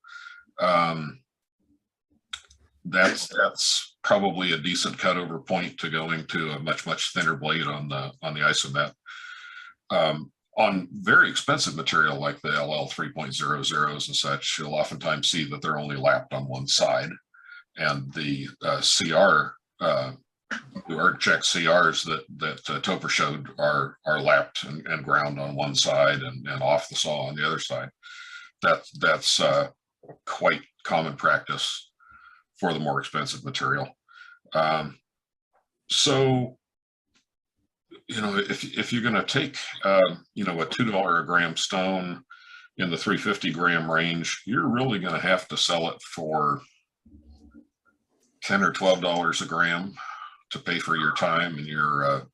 that's probably a decent cutover point to going to a much thinner blade on the Isomet. On very expensive material like the LL 3.00s and such, you'll oftentimes see that they're only lapped on one side, and the CR, the Chech CRs that Topher showed are lapped and ground on one side and off the saw on the other side. That's quite common practice for the more expensive material. So, if you're going to take, a $2 a gram stone in the 350 gram range, you're really going to have to sell it for $10 or $12 a gram to pay for your time and your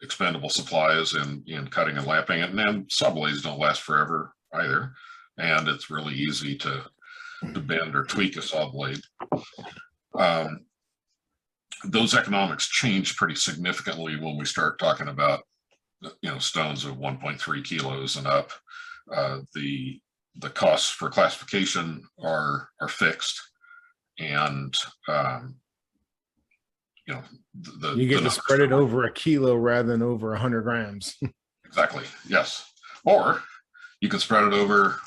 expendable supplies in cutting and lapping it. And then saw blades don't last forever either, and it's really easy to bend or tweak a saw blade. Those economics change pretty significantly when we start talking about stones of 1.3 kilos and up. The costs for classification are fixed, and you get to spread it over a kilo rather than over 100 grams. Exactly. Yes. Or you can spread it over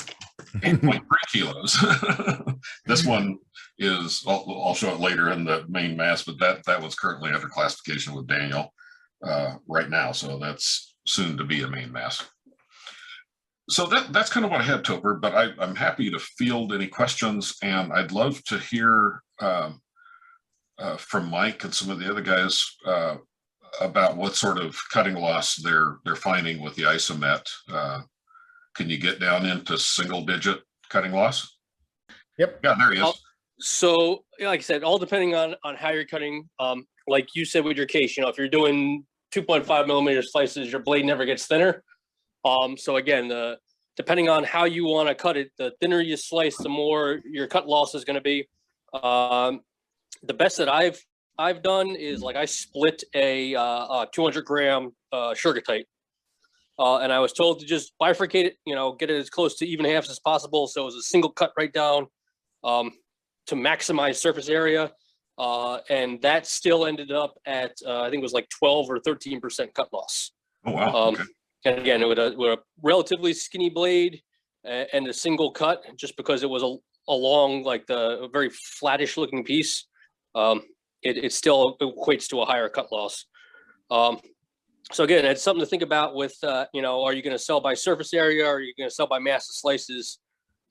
8.3 kilos. This one is, I'll show it later in the main mass, but that was currently under classification with Daniel right now. So that's soon to be a main mass. So that's kind of what I had, Topher, but I'm happy to field any questions, and I'd love to hear from Mike and some of the other guys about what sort of cutting loss they're finding with the Isomet. Can you get down into single digit cutting loss? Yep. Yeah, there he is. So, like I said, all depending on how you're cutting. Like you said with your case, if you're doing 2.5 millimeter slices, your blade never gets thinner. So again, depending on how you want to cut it, the thinner you slice, the more your cut loss is going to be. The best that I've done is like I split a 200 gram sugartite, and I was told to just bifurcate it, get it as close to even halves as possible. So it was a single cut right down to maximize surface area, and that still ended up at I think it was like 12 or 13% cut loss. Oh wow! Okay. And again, with a relatively skinny blade and a single cut, just because it was a long, like a very flattish looking piece, it still equates to a higher cut loss. So again, it's something to think about with, are you going to sell by surface area or are you going to sell by mass of slices?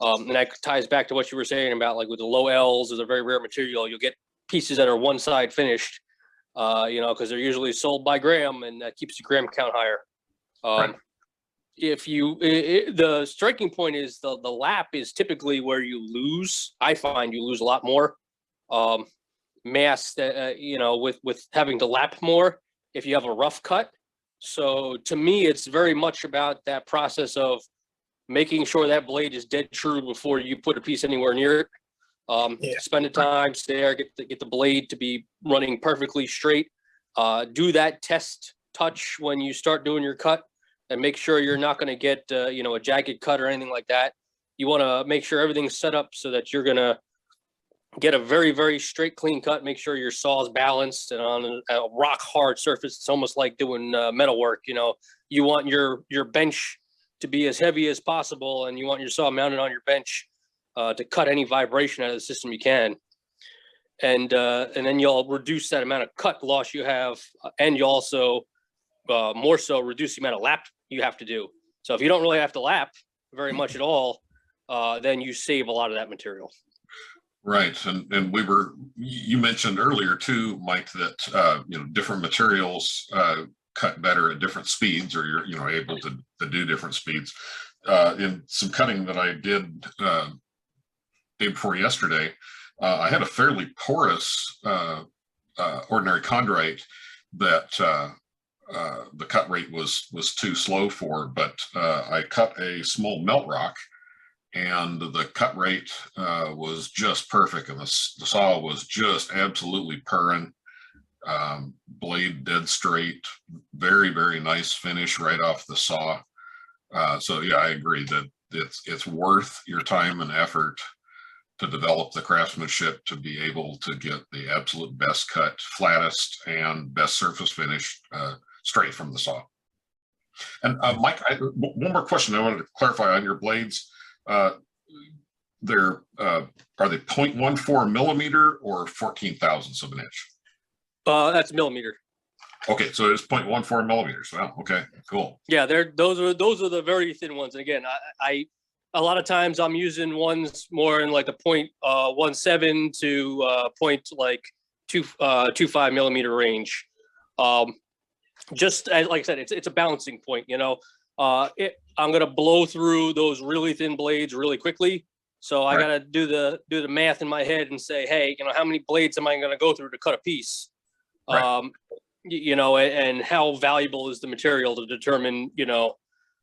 And that ties back to what you were saying about like with the low L's is a very rare material. You'll get pieces that are one side finished, because they're usually sold by gram and that keeps the gram count higher. Right. If the striking point is the lap is typically where you lose. I find you lose a lot more mass that, with having to lap more if you have a rough cut. So to me, it's very much about that process of making sure that blade is dead true before you put a piece anywhere near it. Spend the time, stay there, get the blade to be running perfectly straight. Do that test touch when you start doing your cut and make sure you're not going to get, a jagged cut or anything like that. You want to make sure everything's set up so that you're going to get a very, very straight, clean cut. Make sure your saw is balanced and on a rock hard surface. It's almost like doing metal work. You want your bench to be as heavy as possible, and you want your saw mounted on your bench to cut any vibration out of the system you can. And then you'll reduce that amount of cut loss you have, and you also more so reduce the amount of lap you have to do. So if you don't really have to lap very much at all, then you save a lot of that material. Right, and you mentioned earlier too, Mike, that different materials cut better at different speeds, or you're able to do different speeds. In some cutting that I did day before yesterday, I had a fairly porous ordinary chondrite that the cut rate was too slow for, but I cut a small melt rock, and the cut rate was just perfect, and the saw was just absolutely purring. Blade dead straight, very, very nice finish right off the saw. So yeah, I agree that it's worth your time and effort to develop the craftsmanship to be able to get the absolute best cut, flattest, and best surface finish straight from the saw. And Mike, one more question I wanted to clarify on your blades. Are they 0.14 millimeter or 14 thousandths of an inch? That's millimeter. Okay, so it's 0.14 millimeters. Wow. Okay, cool. Yeah, those are the very thin ones. And again, I a lot of times I'm using ones more in like the 0.17 to 0.25 millimeter range. Just as, like I said, it's a balancing point. I'm gonna blow through those really thin blades really quickly. So I gotta do the math in my head and say, hey, how many blades am I gonna go through to cut a piece? Right. And how valuable is the material to determine,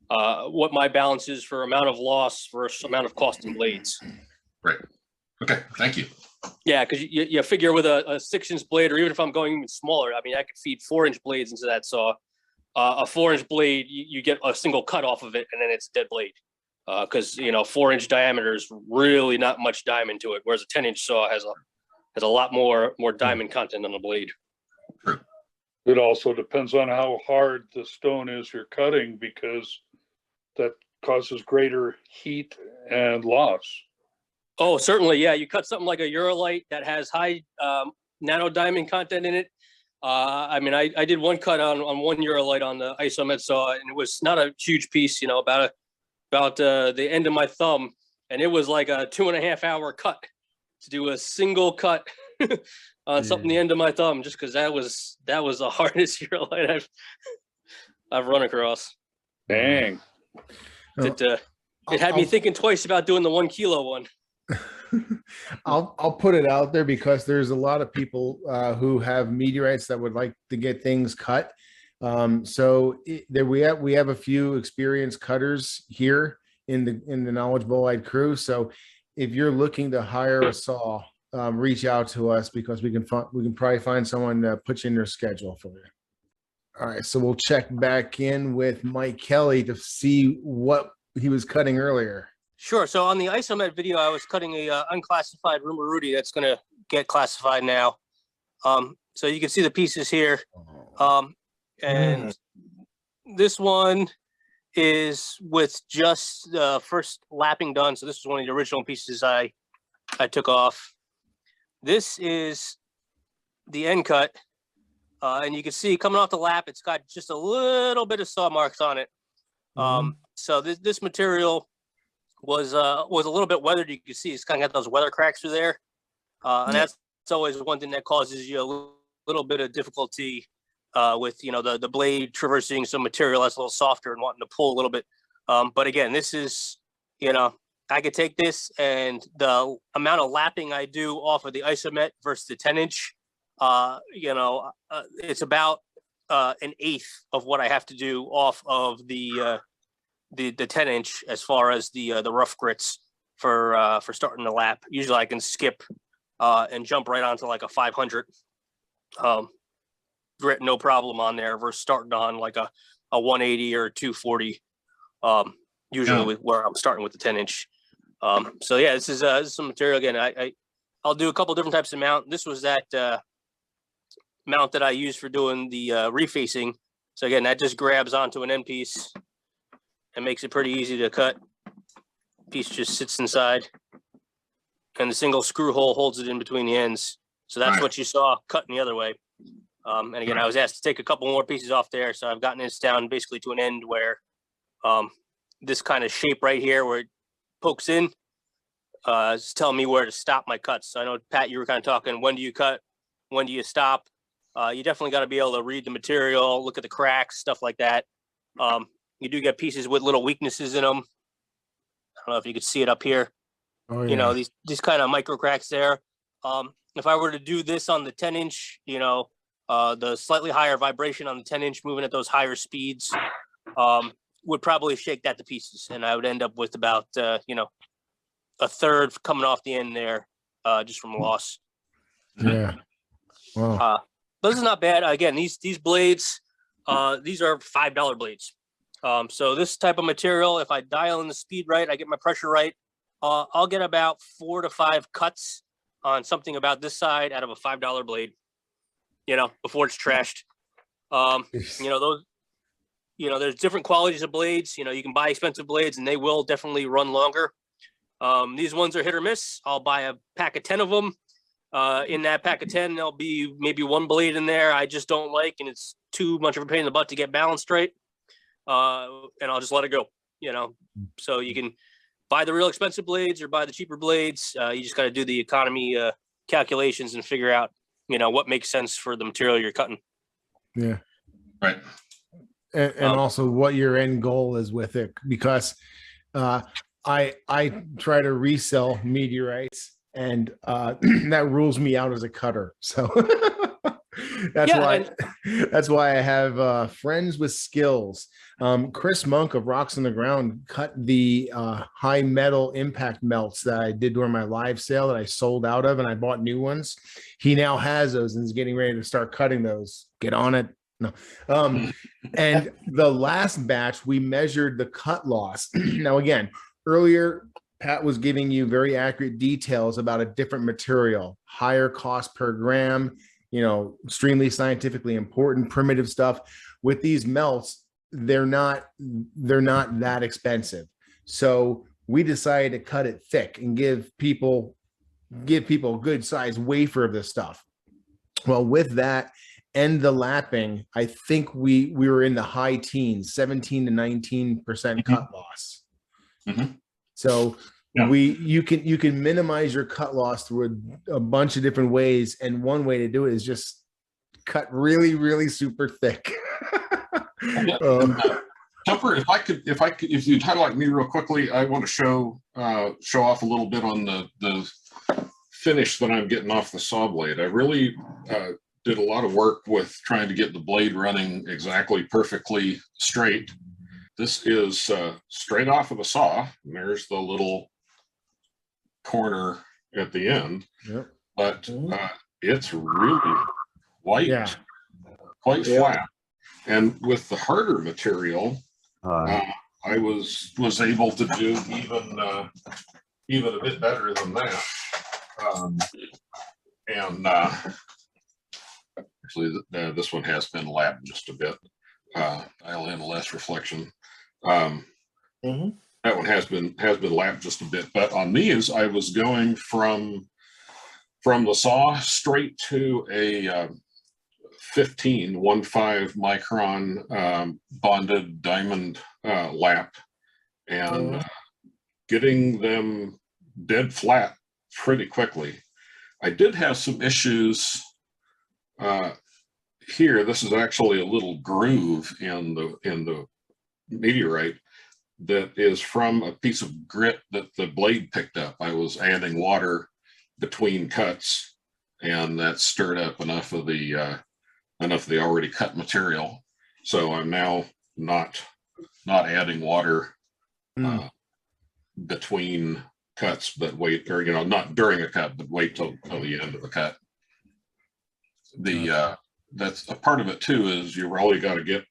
what my balance is for amount of loss versus amount of cost in blades. Right. Okay. Thank you. Yeah, because you figure with a 6-inch blade, or even if I'm going even smaller, I mean, I could feed 4-inch blades into that saw. A 4-inch blade, you get a single cut off of it, and then it's dead blade. Because 4-inch diameter is really not much diamond to it, whereas a 10-inch saw has a lot more diamond content on the blade. True. It also depends on how hard the stone is you're cutting, because that causes greater heat and loss. Oh, certainly. Yeah. You cut something like a Ureilite that has high nano diamond content in it. I mean, I did one cut on one Ureilite on the Isomet saw, and it was not a huge piece, about the end of my thumb. And it was like a 2.5 hour cut to do a single cut on something the end of my thumb, just because that was the hardest Ureilite I've run across. Dang. It had me thinking twice about doing the 1 kilo one. I'll put it out there because there's a lot of people who have meteorites that would like to get things cut. We have a few experienced cutters here in the Knowledge Bolide crew. So if you're looking to hire a saw, reach out to us because we can probably find someone to put you in their schedule for you. All right, so we'll check back in with Mike Kelly to see what he was cutting earlier. Sure. So on the Isomet video, I was cutting a unclassified Rumuruti that's going to get classified now. So you can see the pieces here. And this one is with just the first lapping done. So this is one of the original pieces I took off. This is the end cut. And you can see coming off the lap, it's got just a little bit of saw marks on it. So this material was a little bit weathered. You can see it's kind of got those weather cracks through there. And that's always one thing that causes you a little bit of difficulty with, the blade traversing some material that's a little softer and wanting to pull a little bit. But again, this is, I could take this and the amount of lapping I do off of the Isomet versus the 10-inch, it's about an eighth of what I have to do off of the 10-inch as far as the rough grits for starting the lap. Usually I can skip and jump right onto like a 500 grit, no problem on there versus starting on like a 180 or 240 usually where I'm starting with the 10-inch. So yeah, this is some material. Again, I'll do a couple different types of mount. This was that mount that I use for doing the refacing. So again, that just grabs onto an end piece and makes it pretty easy to cut. Piece just sits inside and the single screw hole holds it in between the ends. So that's what you saw cutting the other way. And again, I was asked to take a couple more pieces off there. So I've gotten this down basically to an end where this kind of shape right here where it pokes in is telling me where to stop my cuts. So I know, Pat, you were kind of talking, when do you cut? When do you stop? You definitely got to be able to read the material, look at the cracks, stuff like that. You do get pieces with little weaknesses in them. I don't know if you could see it up here. Oh, yeah. These kind of micro cracks there. If I were to do this on the 10-inch, the slightly higher vibration on the 10-inch moving at those higher speeds would probably shake that to pieces. And I would end up with about, a third coming off the end there just from loss. Yeah. Wow. This is not bad. Again, these blades, these are $5 blades. So this type of material, if I dial in the speed right, I get my pressure right, I'll get about 4 to 5 cuts on something about this side out of a $5 blade, before it's trashed. There's different qualities of blades. You can buy expensive blades and they will definitely run longer. These ones are hit or miss. I'll buy a pack of 10 of them. In that pack of 10, there'll be maybe one blade in there I just don't like, and it's too much of a pain in the butt to get balanced right. And I'll just let it go, So you can buy the real expensive blades or buy the cheaper blades. You just got to do the economy calculations and figure out, what makes sense for the material you're cutting. Yeah. Right. And also what your end goal is with it, because I try to resell meteorites and that rules me out as a cutter. So that's why I have friends with skills. Chris Monk of Rocks on the Ground cut the high metal impact melts that I did during my live sale that I sold out of, and I bought new ones. He now has those and is getting ready to start cutting those. Get on it. No. And the last batch, we measured the cut loss. Now, again, earlier, Pat was giving you very accurate details about a different material, higher cost per gram, extremely scientifically important, primitive stuff. With these melts, they're not that expensive. So we decided to cut it thick and give people a good size wafer of this stuff. Well, with that and the lapping, I think we were in the high teens, 17 to 19% cut loss. Mm-hmm. So you can minimize your cut loss through a bunch of different ways, and one way to do it is just cut really, really super thick. Tupper, if you'd highlight me real quickly, I want to show off a little bit on the finish that I'm getting off the saw blade. I really did a lot of work with trying to get the blade running exactly perfectly straight. This is straight off of the saw. And there's the little corner at the end. Yep. But it's really white, quite flat. And with the harder material, I was able to do even a bit better than that. Actually, this one has been lapped just a bit. Dial in less reflection. That one has been lapped just a bit. But on these, I was going from the saw straight to a 15 micron bonded diamond lap, and getting them dead flat pretty quickly. I did have some issues here. This is actually a little groove in the meteorite that is from a piece of grit that the blade picked up. I was adding water between cuts, and that stirred up enough of the already cut material. So I'm now not adding water between cuts, but wait, or not during a cut, but wait till the end of the cut. That's a part of it too, is you really got to get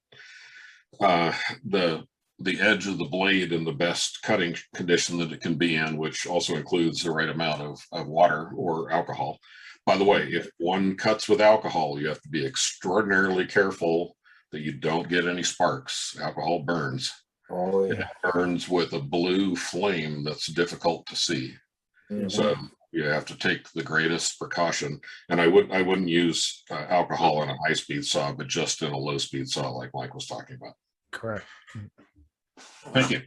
the edge of the blade in the best cutting condition that it can be in, which also includes the right amount of water or alcohol. By the way, if one cuts with alcohol, you have to be extraordinarily careful that you don't get any sparks. Alcohol burns. Oh, yeah. It burns with a blue flame that's difficult to see. So you have to take the greatest precaution. And I wouldn't use alcohol in a high-speed saw, but just in a low-speed saw like Mike was talking about. Correct. Thank you.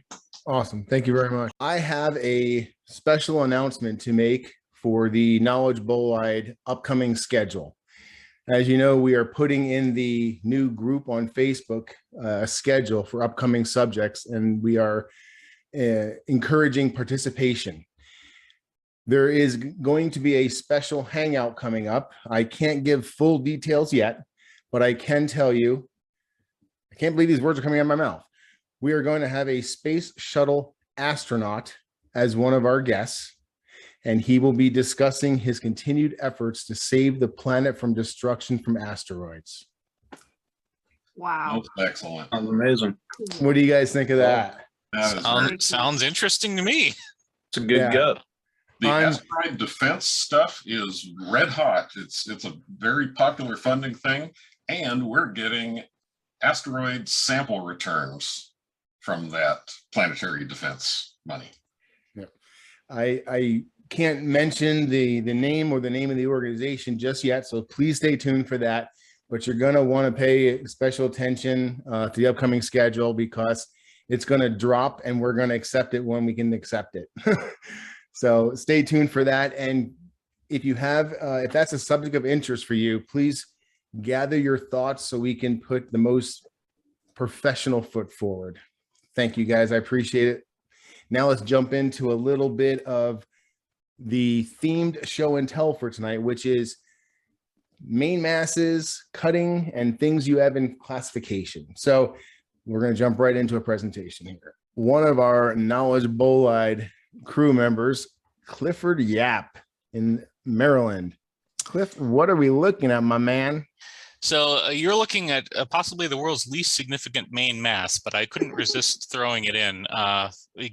Awesome. Thank you very much. I have a special announcement to make for the Knowledge Bolide upcoming schedule. As you know, we are putting in the new group on Facebook a schedule for upcoming subjects, and we are encouraging participation. There is going to be a special hangout coming up. I can't give full details yet, but I can tell you, I can't believe these words are coming out of my mouth. We are going to have a space shuttle astronaut as one of our guests, and he will be discussing his continued efforts to save the planet from destruction from asteroids. Wow. That's excellent. Sounds amazing. What do you guys think of that? Sounds interesting to me. It's a good gut. The asteroid defense stuff is red hot. It's a very popular funding thing, and we're getting asteroid sample returns from that planetary defense money. Yeah. I can't mention the name or the name of the organization just yet, so please stay tuned for that. But you're going to want to pay special attention to the upcoming schedule, because it's going to drop and we're going to accept it when we can accept it. So stay tuned for that. And if you have, if that's a subject of interest for you, please gather your thoughts so we can put the most professional foot forward. Thank you, guys. I appreciate it. Now let's jump into a little bit of the themed show and tell for tonight, which is main masses, cutting, and things you have in classification. So we're going to jump right into a presentation here. One of our Knowledge Bolide crew members, Clifford Yap in Maryland. Cliff, what are we looking at, my man? So you're looking at possibly the world's least significant main mass, but I couldn't resist throwing it in,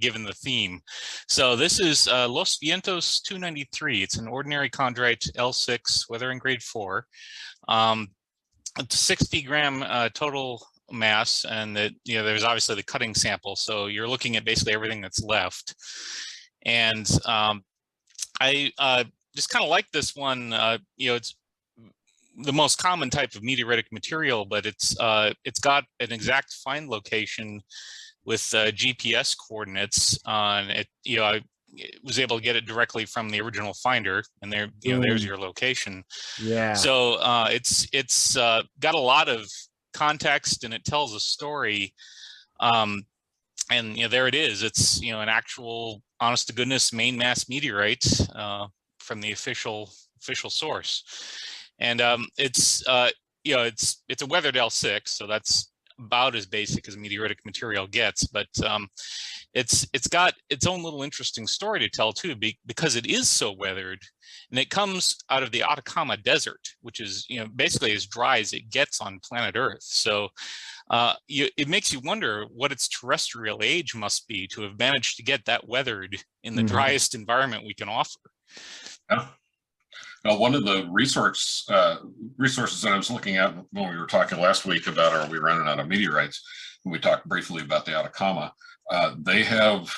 given the theme. So this is Los Vientos 293. It's an ordinary chondrite L6, weathering grade 4. It's 60 gram total mass, and that, you know, there's obviously the cutting sample. So you're looking at basically everything that's left. And I just kind of like this one. You know, it's the most common type of meteoritic material, but it's got an exact find location with GPS coordinates on it. You know, I was able to get it directly from the original finder, and there, you know, there's your location. Yeah. So it's got a lot of context, and it tells a story And there it is. It's an actual, honest to goodness, main mass meteorite from the official source, and it's it's a weathered L6, so that's about as basic as meteoritic material gets. But it's got its own little interesting story to tell too, because it is so weathered, and it comes out of the Atacama Desert, which is basically as dry as it gets on planet Earth. So it makes you wonder what its terrestrial age must be to have managed to get that weathered in the driest environment we can offer. Yeah. Now, one of the resources that I was looking at when we were talking last week about are we running out of meteorites, and we talked briefly about the Atacama. They have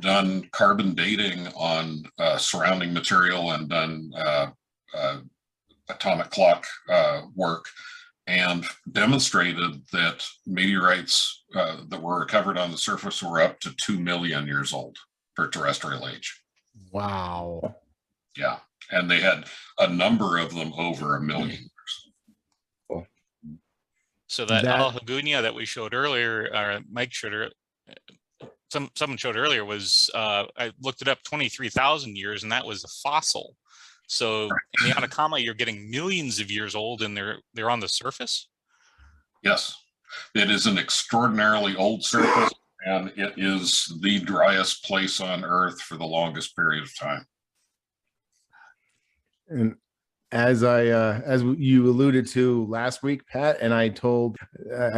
done carbon dating on surrounding material and done atomic clock work, and demonstrated that meteorites that were recovered on the surface were up to 2 million years old for terrestrial age. Wow. Yeah. And they had a number of them over 1 million years. So that Haggounia that we showed earlier, or Mike showed, someone showed earlier, was I looked it up, 23,000 years, and that was a fossil. So in the Atacama, you're getting millions of years old, and they're on the surface. Yes, it is an extraordinarily old surface, and it is the driest place on Earth for the longest period of time. And as you alluded to last week, Pat, and I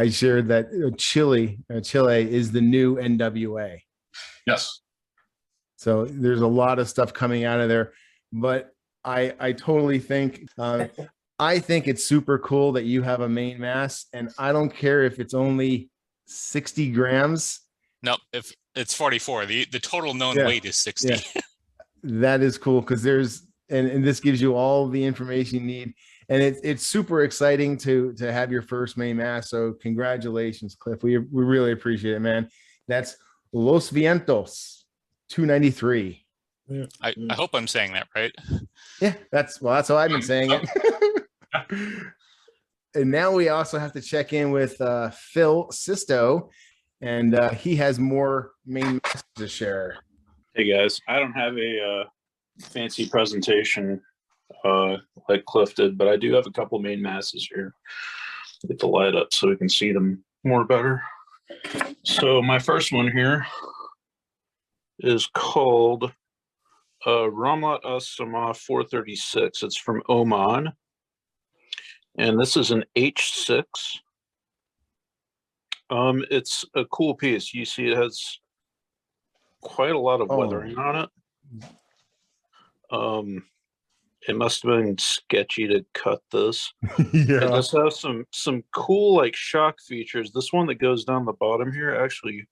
shared that Chile is the new NWA. Yes. So there's a lot of stuff coming out of there, but I totally think I think it's super cool that you have a main mass, and I don't care if it's only 60 grams. No, if it's 44, the total known weight is 60. Yeah. That is cool, because and this gives you all the information you need, and it's super exciting to have your first main mass. So congratulations, Cliff. We really appreciate it, man. That's Los Vientos 293. I hope I'm saying that right. Yeah, that's how I've been saying it. And now we also have to check in with Phil Sisto, and he has more main masses to share. Hey guys, I don't have a fancy presentation like Cliff did, but I do have a couple main masses here. Get the light up so we can see them more better. So my first one here is called Ramlat Sahmah 436. It's from Oman, and this is an H6. It's a cool piece. You see it has quite a lot of weathering on it. It must have been sketchy to cut this. Yeah. It does have some cool like shock features. This one that goes down the bottom here actually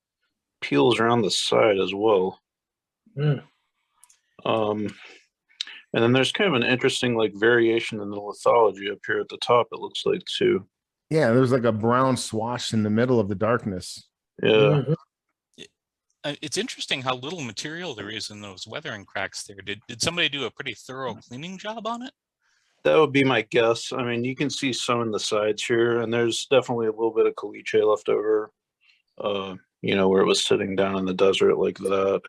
peels around the side as well. And then there's kind of an interesting like variation in the lithology up here at the top, it looks like too. Yeah, there's like a brown swash in the middle of the darkness. Yeah. It's interesting how little material there is in those weathering cracks there. Did somebody do a pretty thorough cleaning job on it? That would be my guess. I mean, you can see some in the sides here, and there's definitely a little bit of caliche left over, where it was sitting down in the desert like that.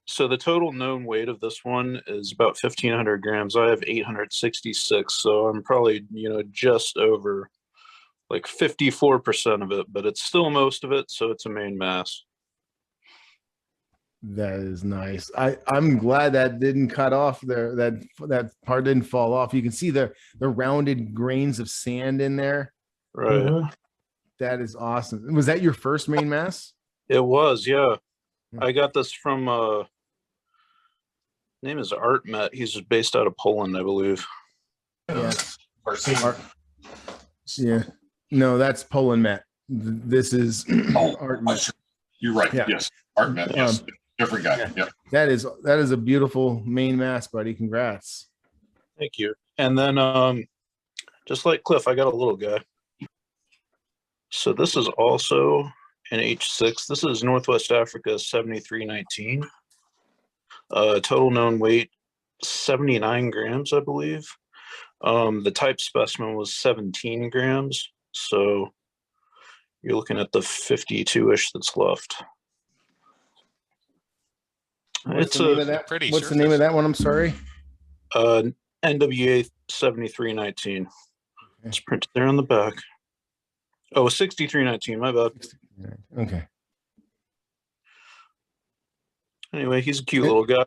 So the total known weight of this one is about 1,500 grams. I have 866, so I'm probably, just over like 54% of it, but it's still most of it, so it's a main mass. That is nice. I'm glad that didn't cut off there. That part didn't fall off. You can see the rounded grains of sand in there. Right. That is awesome. Was that your first main mass? It was, yeah. I got this from name is Artmet. He's based out of Poland, I believe. Yeah. Yeah. No, that's Poland Met. This is Artmet. You're right. Yeah. Yes. Artmet. Yes. Different guy. Yeah. That is a beautiful main mass, buddy. Congrats. Thank you. And then just like Cliff, I got a little guy. So this is also an H6. This is Northwest Africa 7319. Total known weight 79 grams, I believe. The type specimen was 17 grams. So, you're looking at the 52-ish that's left. What's the name of that? What's the name of that one? I'm sorry. NWA 7319. It's printed there on the back. Oh, 6319. My bad. Okay. Anyway, he's a cute little guy.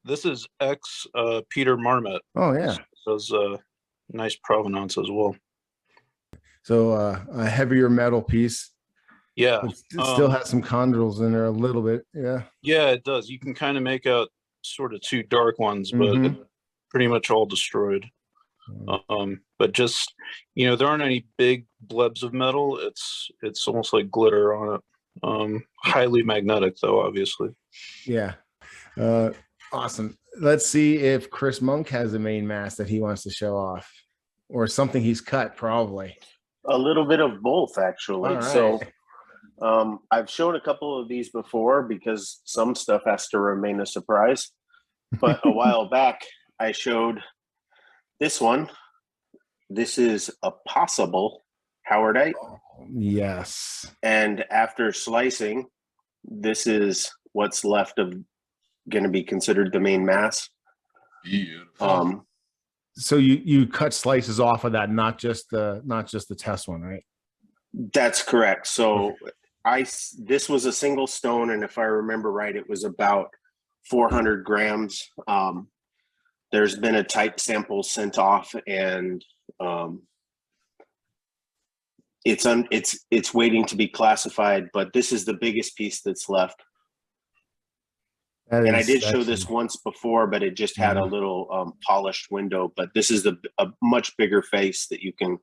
This is ex Peter Marmot. Oh yeah. Does nice provenance as well. So a heavier metal piece. Yeah. It still has some chondrules in there a little bit. Yeah. Yeah, it does. You can kind of make out sort of two dark ones, but pretty much all destroyed. But just, you know, there aren't any big blebs of metal. It's almost like glitter on it. Highly magnetic though, obviously. Yeah. Awesome. Let's see if Chris Monk has a main mass that he wants to show off, or something he's cut, probably. A little bit of both, actually. All right. So I've shown a couple of these before because some stuff has to remain a surprise. But a while back, I showed this one. This is a possible Howardite. Yes. And after slicing, this is what's left of going to be considered the main mass. Beautiful. So you cut slices off of that, not just the test one, right? That's correct. So this was a single stone, and if I remember right, it was about 400 grams. There's been a type sample sent off, and it's waiting to be classified. But this is the biggest piece that's left. And I did show this once before, but it just had a little polished window. But this is a much bigger face that you can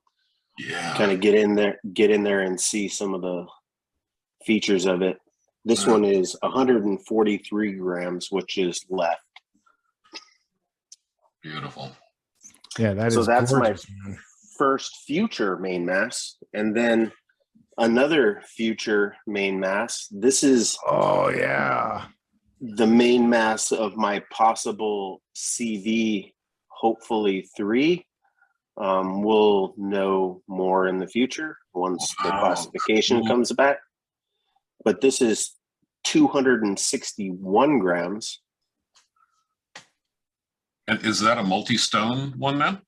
kind of get in there and see some of the features of it. This one is 143 grams, which is left. Beautiful. Yeah, that is. So that's gorgeous, my first future main mass, and then another future main mass. This is the main mass of my possible CV, hopefully 3. We'll know more in the future once the classification comes back. But this is 261 grams. And is that a multi-stone one then?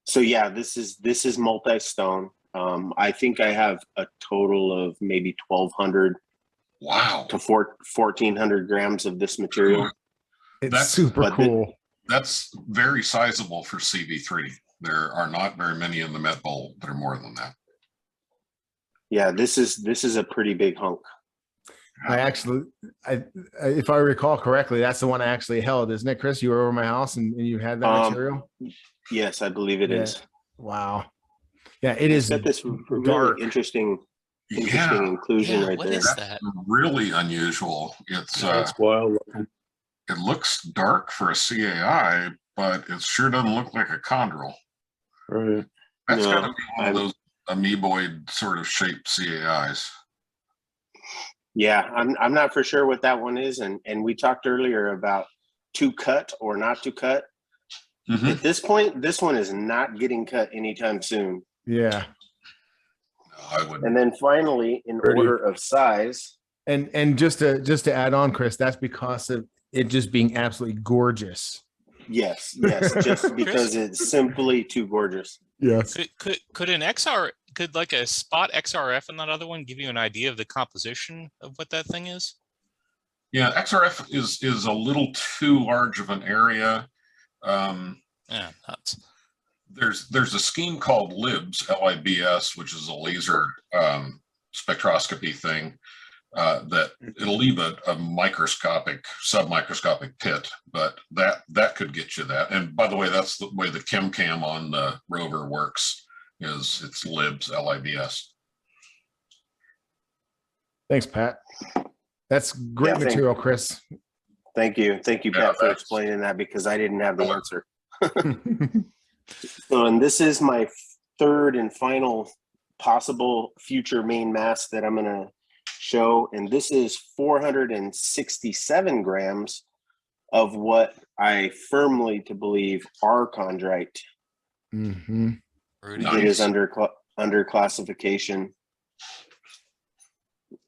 So yeah, this is multi-stone. I think I have a total of maybe 1,200 to 1,400 grams of this material. That's super cool. That's very sizable for CV3. There are not very many in the Met Bowl that are more than that. Yeah, this is a pretty big hunk. If I recall correctly, that's the one I actually held, isn't it, Chris? You were over my house and you had that material? Yes, I believe it is. Wow. Yeah, it is. Got this really interesting inclusion right there. What is that? Really unusual. It's wild. It looks dark for a CAI, but it sure doesn't look like a chondrule. Right. That's got to be one of those amoeboid sort of shaped CAIs. Yeah, I'm not for sure what that one is, and we talked earlier about to cut or not to cut. At this point, this one is not getting cut anytime soon. Yeah. No, I wouldn't. And then finally, in order of size, and just to add on, Chris, that's because of it just being absolutely gorgeous. Yes, just because it's simply too gorgeous. Yes. Could an XR, could like a spot XRF in that other one give you an idea of the composition of what that thing is? Yeah, XRF is a little too large of an area. Yeah, nuts. There's a scheme called LIBS, L-I-B-S, which is a laser spectroscopy thing that it'll leave a submicroscopic pit, but that could get you that. And by the way, that's the way the ChemCam on the rover works. It's LIBS, L-I-B-S. Thanks, Pat. That's great material, Chris. Thank you, Pat, for explaining that, because I didn't have the answer. So, and this is my third and final possible future main mass that I'm going to show, and this is 467 grams of what I firmly to believe are chondrite. Nice. It is under under classification.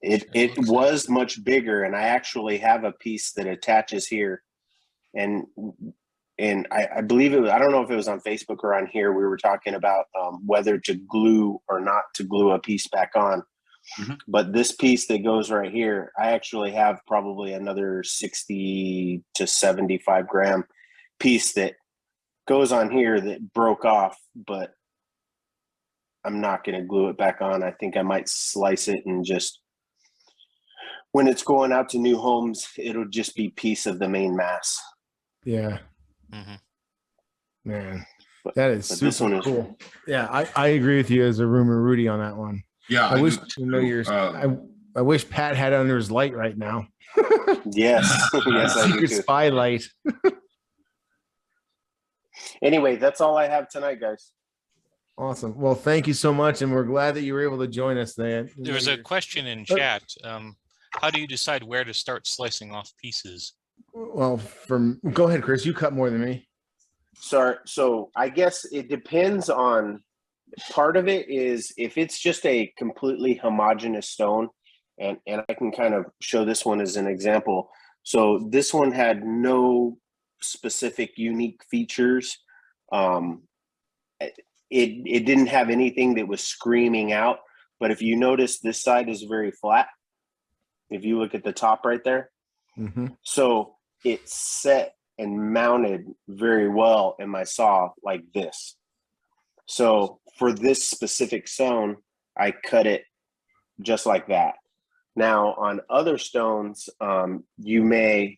It was much bigger, and I actually have a piece that attaches here, and I believe it was, I don't know if it was on Facebook or on here, we were talking about whether to glue or not to glue a piece back on. But this piece that goes right here, I actually have probably another 60 to 75 gram piece that goes on here that broke off, but I'm not going to glue it back on. I think I might slice it and just, when it's going out to new homes, it'll just be piece of the main mass. Yeah. Man, that is super cool. Yeah, I agree with you as a Rumuruti on that one. Yeah, I wish I wish Pat had it under his light right now. Yes, yes, I do secret too. spy light. Anyway, that's all I have tonight, guys. Awesome. Well, thank you so much, and we're glad that you were able to join us, man. There was a question in chat. How do you decide where to start slicing off pieces? Well, go ahead, Chris. You cut more than me. Sorry. So I guess it depends on, part of it is if it's just a completely homogeneous stone, and I can kind of show this one as an example. So this one had no specific unique features. It didn't have anything that was screaming out, but if you notice, this side is very flat. If you look at the top right there. So it's set and mounted very well in my saw like this. So for this specific stone, I cut it just like that. Now on other stones, you may,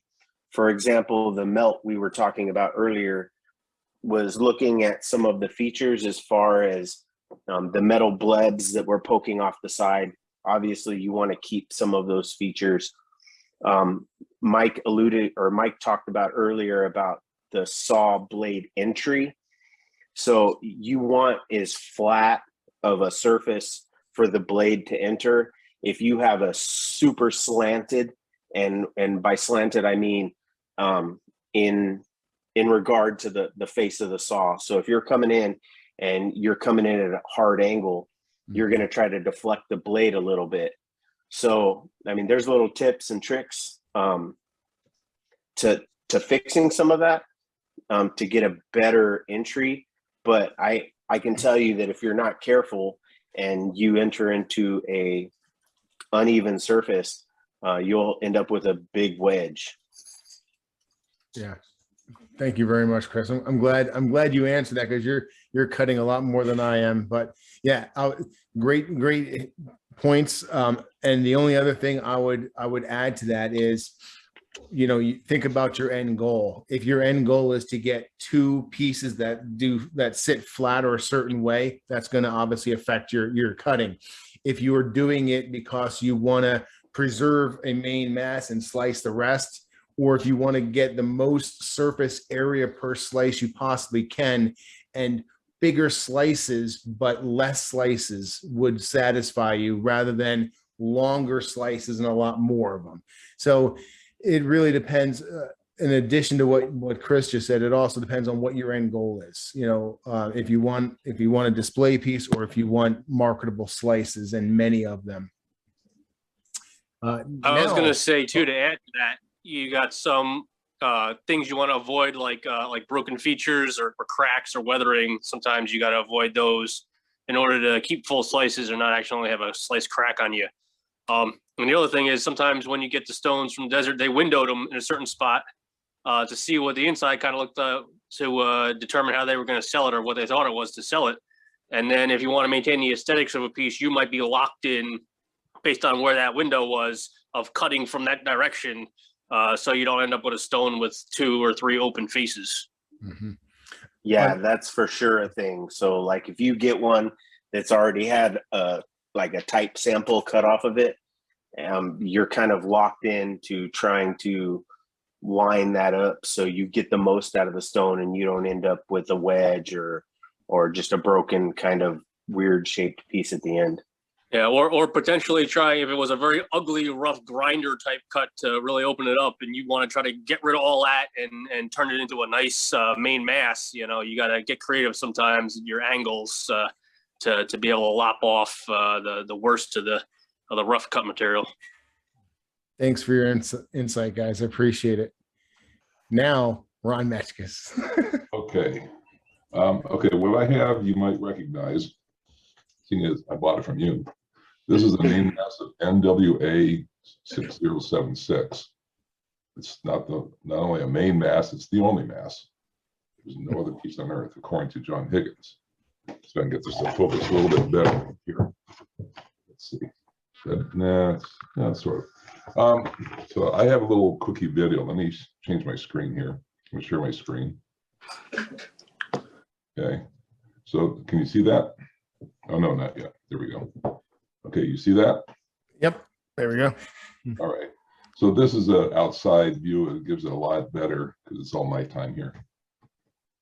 for example, the melt we were talking about earlier was looking at some of the features as far as the metal blebs that were poking off the side. Obviously, you want to keep some of those features. Mike talked about earlier about the saw blade entry. So you want as flat of a surface for the blade to enter. If you have a super slanted, and by slanted I mean in regard to the face of the saw. So if you're coming in and you're coming in at a hard angle, you're going to try to deflect the blade a little bit. So, I mean, there's little tips and tricks to fixing some of that to get a better entry. But I can tell you that if you're not careful and you enter into a uneven surface, you'll end up with a big wedge. Yeah. Thank you very much, Chris. I'm glad you answered that, because you're cutting a lot more than I am. But yeah, great points. And the only other thing I would add to that is, you think about your end goal. If your end goal is to get two pieces that sit flat or a certain way, that's going to obviously affect your cutting. If you are doing it because you want to preserve a main mass and slice the rest, or if you want to get the most surface area per slice you possibly can, and bigger slices but less slices would satisfy you rather than longer slices and a lot more of them. So it really depends. In addition to what Chris just said, it also depends on what your end goal is. If you want a display piece, or if you want marketable slices, and many of them. I was going to say too, to add to that, you got some things you want to avoid, like broken features or cracks or weathering. Sometimes you got to avoid those in order to keep full slices or not actually have a slice crack on you. And the other thing is, sometimes when you get the stones from the desert, they windowed them in a certain spot to see what the inside kind of looked to determine how they were going to sell it, or what they thought it was to sell it. And then if you want to maintain the aesthetics of a piece, you might be locked in based on where that window was of cutting from that direction. So you don't end up with a stone with 2 or 3 open faces. Yeah, that's for sure a thing. So like if you get one that's already had like a type sample cut off of it, you're kind of locked into trying to line that up so you get the most out of the stone and you don't end up with a wedge or just a broken kind of weird shaped piece at the end. Yeah, or potentially try, if it was a very ugly, rough grinder type cut, to really open it up, and you want to try to get rid of all that and turn it into a nice main mass. You got to get creative sometimes in your angles. to be able to lop off the worst of the rough cut material. Thanks for your insight, guys. I appreciate it. Now, Ron Metchkis. Okay. Okay, what I have you might recognize, seeing as I bought it from you. This is the main mass of NWA 6076. It's not only a main mass, it's the only mass. There's no other piece on Earth, according to John Higgins. So I can get this to focus a little bit better here. Let's see. Nah, sort of. So I have a little quickie video. Let me change my screen here. I'm going to share my screen. Okay. So can you see that? Oh, no, not yet. There we go. Okay, you see that? Yep. There we go. All right. So this is an outside view. It gives it a lot better because it's all nighttime here.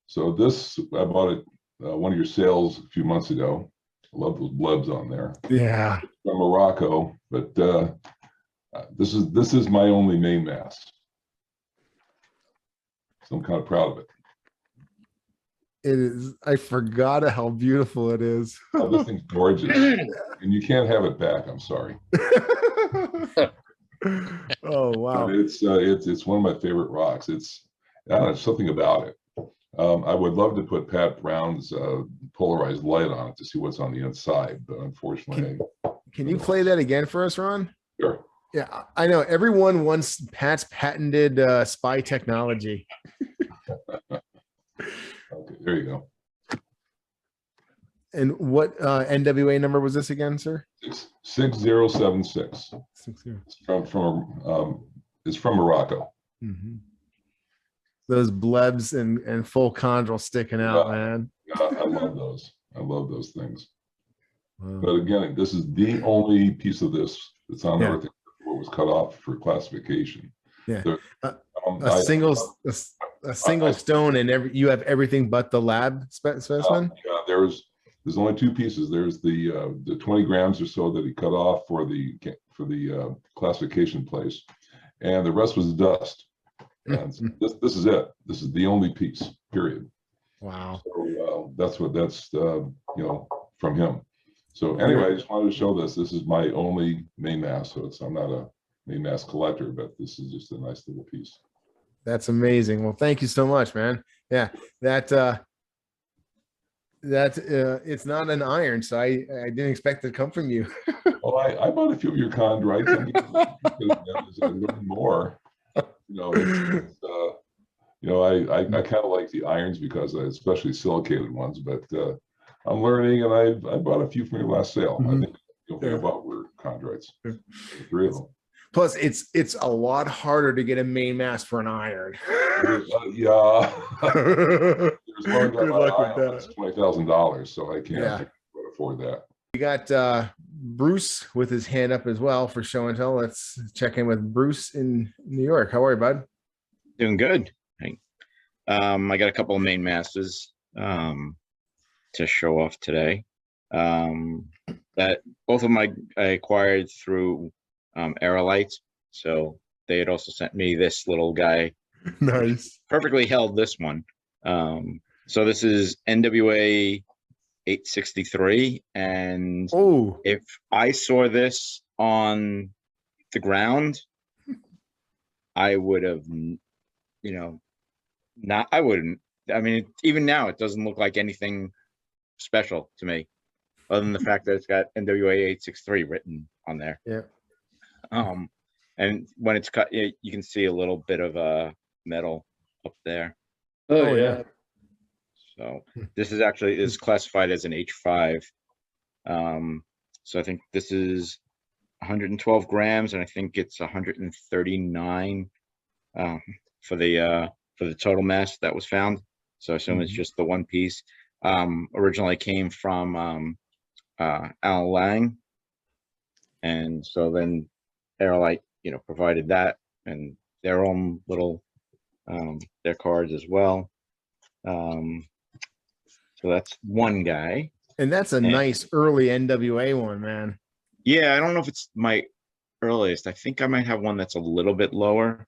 So this, I bought it one of your sales a few months ago. I love those blebs on there. Yeah. From Morocco, but this is my only main mass. So I'm kind of proud of it. It is. I forgot how beautiful it is. Oh, this thing's gorgeous, and you can't have it back. I'm sorry. Oh wow! But it's one of my favorite rocks. It's something about it. I would love to put Pat Brown's polarized light on it to see what's on the inside, but unfortunately, can you play that again for us, Ron? Sure. Yeah, I know everyone wants Pat's patented spy technology. Okay, there you go. And what NWA number was this again, sir? 6076. It's from Morocco. Mm-hmm. Those blebs and full chondrule sticking out, man. Yeah, I love those. I love those things. Wow. But again, this is the only piece of this that's on Earth that was cut off for classification. Yeah. A single stone, and you have everything but the lab specimen. Yeah, there's only two pieces. There's the 20 grams or so that he cut off for the classification place, and the rest was dust. And so this is it. This is the only piece. Period. Wow. So that's from him. So anyway, I just wanted to show this. This is my only main mass. So I'm not a main mass collector, but this is just a nice little piece. That's amazing. Well, thank you so much, man. Yeah, that it's not an iron, so I didn't expect it to come from you. Well, I bought a few of your chondrites. I learned more. I kind of like the irons because especially silicated ones, but I'm learning, and I bought a few from your last sale. I think the only thing I bought were chondrites. 3 of them. Plus, it's a lot harder to get a main mass for an iron. Yeah. There's one that's $20,000, so I can't afford that. We got Bruce with his hand up as well for show and tell. Let's check in with Bruce in New York. How are you, bud? Doing good. I got a couple of main masses to show off today. That both of them I acquired through Ureilite, so they had also sent me this little guy. Nice. Perfectly held this one. So this is NWA 863, and if I saw this on the ground, I would have, I wouldn't. I mean, even now, it doesn't look like anything special to me, other than the fact that it's got NWA 863 written on there. Yeah. And when it's cut, you can see a little bit of metal up there. Oh yeah. So this is classified as an H5. So I think this is 112 grams, and I think it's 139 for the total mass that was found. So I assume it's just the one piece. Originally came from Al Lang, and so then Ureilite, provided that and their own little their cards as well. So that's one guy. And that's a nice early NWA one, man. Yeah, I don't know if it's my earliest. I think I might have one that's a little bit lower.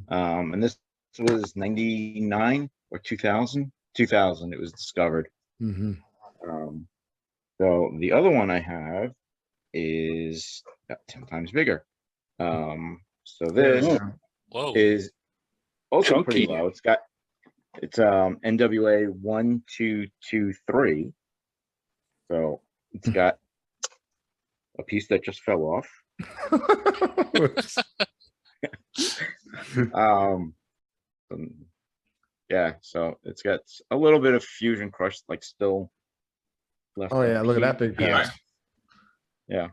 And this was 99 or 2000. 2000 it was discovered. So the other one I have is about 10 times bigger. So this Whoa. is also pretty Chunky. low. It's NWA 1223. So it's got a piece that just fell off. Yeah, so it's got a little bit of fusion crush, like still left. Oh yeah, look at that big patch. Yeah.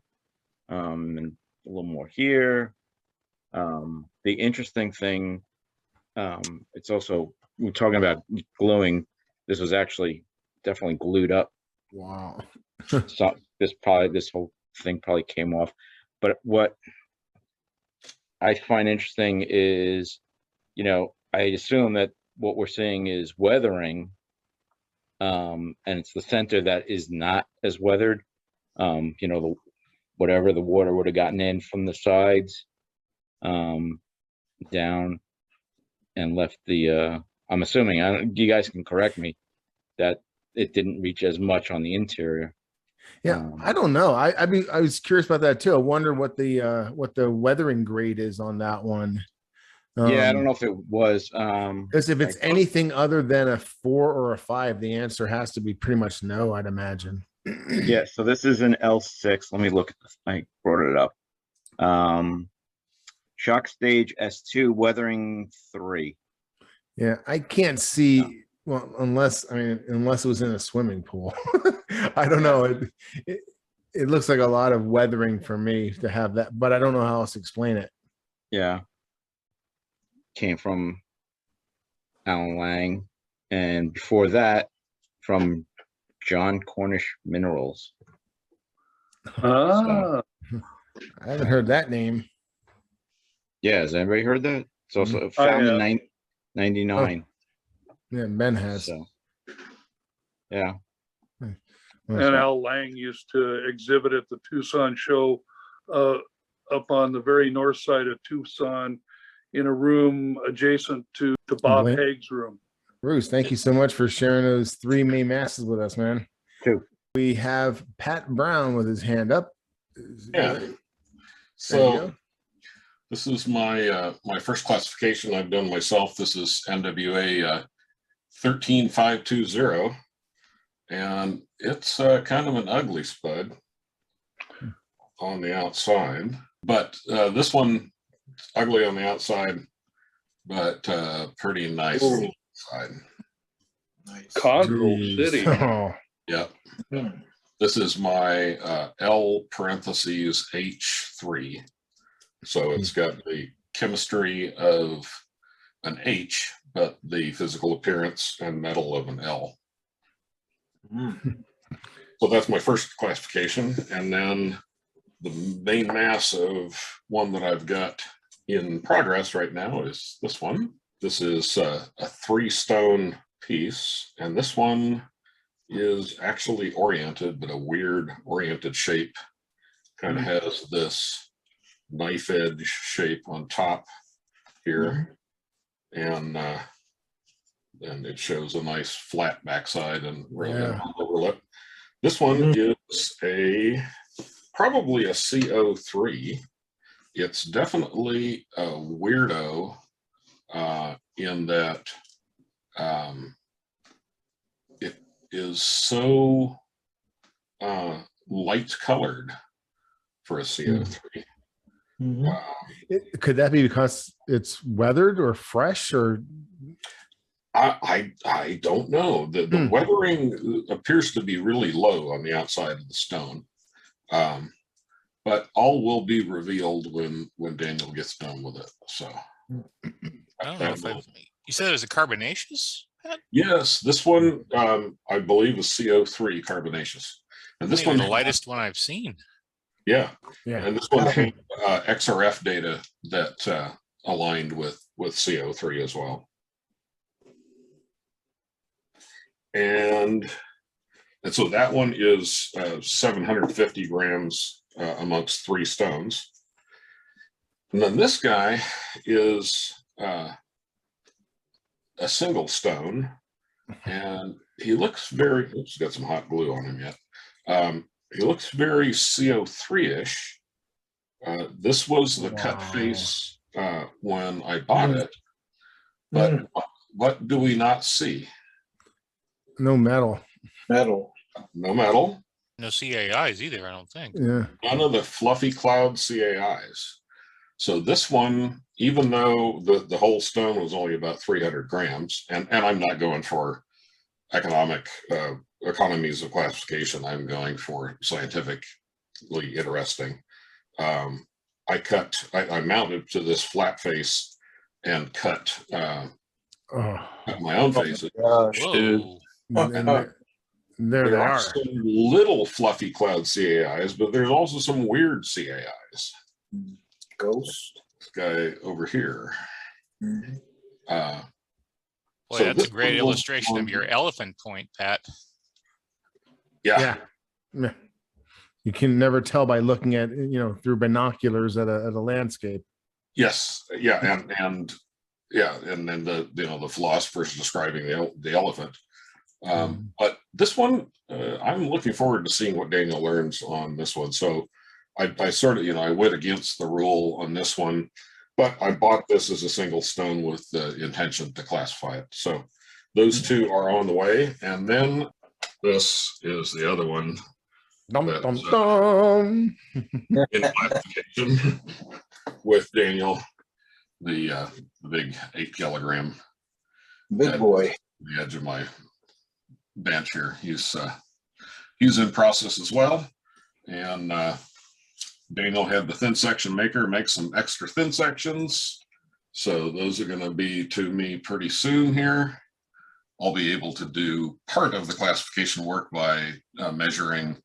And a little more here. The interesting thing, it's also, we're talking about gluing. This was actually definitely glued up. Wow. So this whole thing probably came off. But what I find interesting is, you know, I assume that what we're seeing is weathering, and it's the center that is not as weathered. You know, whatever the water would have gotten in from the sides, down and left the, I'm assuming, you guys can correct me, that it didn't reach as much on the interior. Yeah, I don't know. I mean, I was curious about that too. I wonder what the weathering grade is on that one. Yeah, I don't know if it was. Because if it's anything other than a 4 or a 5, the answer has to be pretty much no, I'd imagine. Yeah, so this is an L6. Let me look at this. I brought it up. Shock stage S2, weathering 3. Yeah, I can't see. Well, unless it was in a swimming pool. I don't know. It looks like a lot of weathering for me to have that, but I don't know how else to explain it. Yeah. Came from Alan Lang, and before that from John Cornish Minerals. Ah. I haven't heard that name. Yeah, has anybody heard that? It's also found in 99. Yeah, Ben has. So, yeah. And Al Lang used to exhibit at the Tucson show up on the very north side of Tucson in a room adjacent to Bob Haig's room. Bruce, thank you so much for sharing those 3 main masses with us, man. 2. We have Pat Brown with his hand up. Yeah. So this is my my first classification I've done myself. This is NWA 13520, and it's kind of an ugly spud on the outside, but this one ugly on the outside, but pretty nice on the inside. Nice. Control City. Oh. Yep. This is my L parentheses H3. So it's got the chemistry of an H, but the physical appearance and metal of an L. So that's my first classification. And then the main mass of one that I've got in progress right now is this one. This is a 3-stone piece, and this one is actually oriented, but a weird oriented shape. Kind of has this knife edge shape on top here, and it shows a nice flat backside and really overlap. This one is probably a CO3. It's definitely a weirdo in that it is so light colored for a CO3. Could that be because it's weathered or fresh, or I don't know. The weathering appears to be really low on the outside of the stone, but all will be revealed when Daniel gets done with it. So I don't know if you said it was a carbonaceous? Yes, this one I believe is CO3 carbonaceous, and this one the lightest one I've seen. Yeah, and this one had XRF data that aligned with CO3 as well. And so that one is 750 grams amongst 3 stones. And then this guy is a single stone, and he looks very, oops, got some hot glue on him yet. It looks very CO3-ish. This was the cut Wow. face when I bought it, but what do we not see? No metal. Metal. No metal. No CAIs either, I don't think. Yeah. None of the fluffy cloud CAIs. So this one, even though the whole stone was only about 300 grams, and I'm not going for economies of classification, I'm going for scientifically interesting. I mounted to this flat face and cut my own faces. Gosh, dude. There they are. Some little fluffy cloud CAIs, but there's also some weird CAIs. Ghost. This guy over here. Boy, So that's this a great one was illustration of your elephant point, Pat. Yeah. Yeah. You can never tell by looking at, through binoculars at a landscape. Yes. Yeah. And then the philosophers describing the elephant. But this one, I'm looking forward to seeing what Daniel learns on this one. So I sort of, I went against the rule on this one, but I bought this as a single stone with the intention to classify it. So those two are on the way. And then this is the other one. Dum, that's, dum, dum. In classification with Daniel, the big 8 kilogram. Big boy. The edge of my bench here. He's in process as well. And Daniel had the thin section maker make some extra thin sections. So those are going to be to me pretty soon here. I'll be able to do part of the classification work by measuring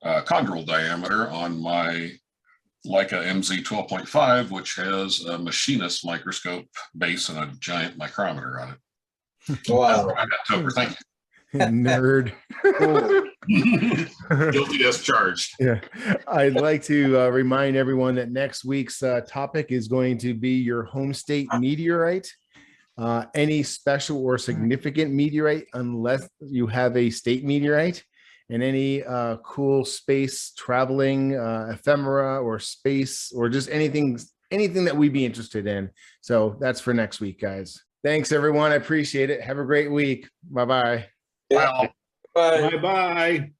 chondrule diameter on my Leica MZ 12.5, which has a machinist microscope base and a giant micrometer on it. Wow. I got Topher, thank you. Nerd. Guilty as charged. Yeah, I'd like to remind everyone that next week's topic is going to be your home state meteorite. Any special or significant meteorite, unless you have a state meteorite, and any cool space traveling ephemera or space or just anything that we'd be interested in. So that's for next week, guys. Thanks, everyone. I appreciate it. Have a great week. Bye-bye. Yeah. Bye. Bye-bye.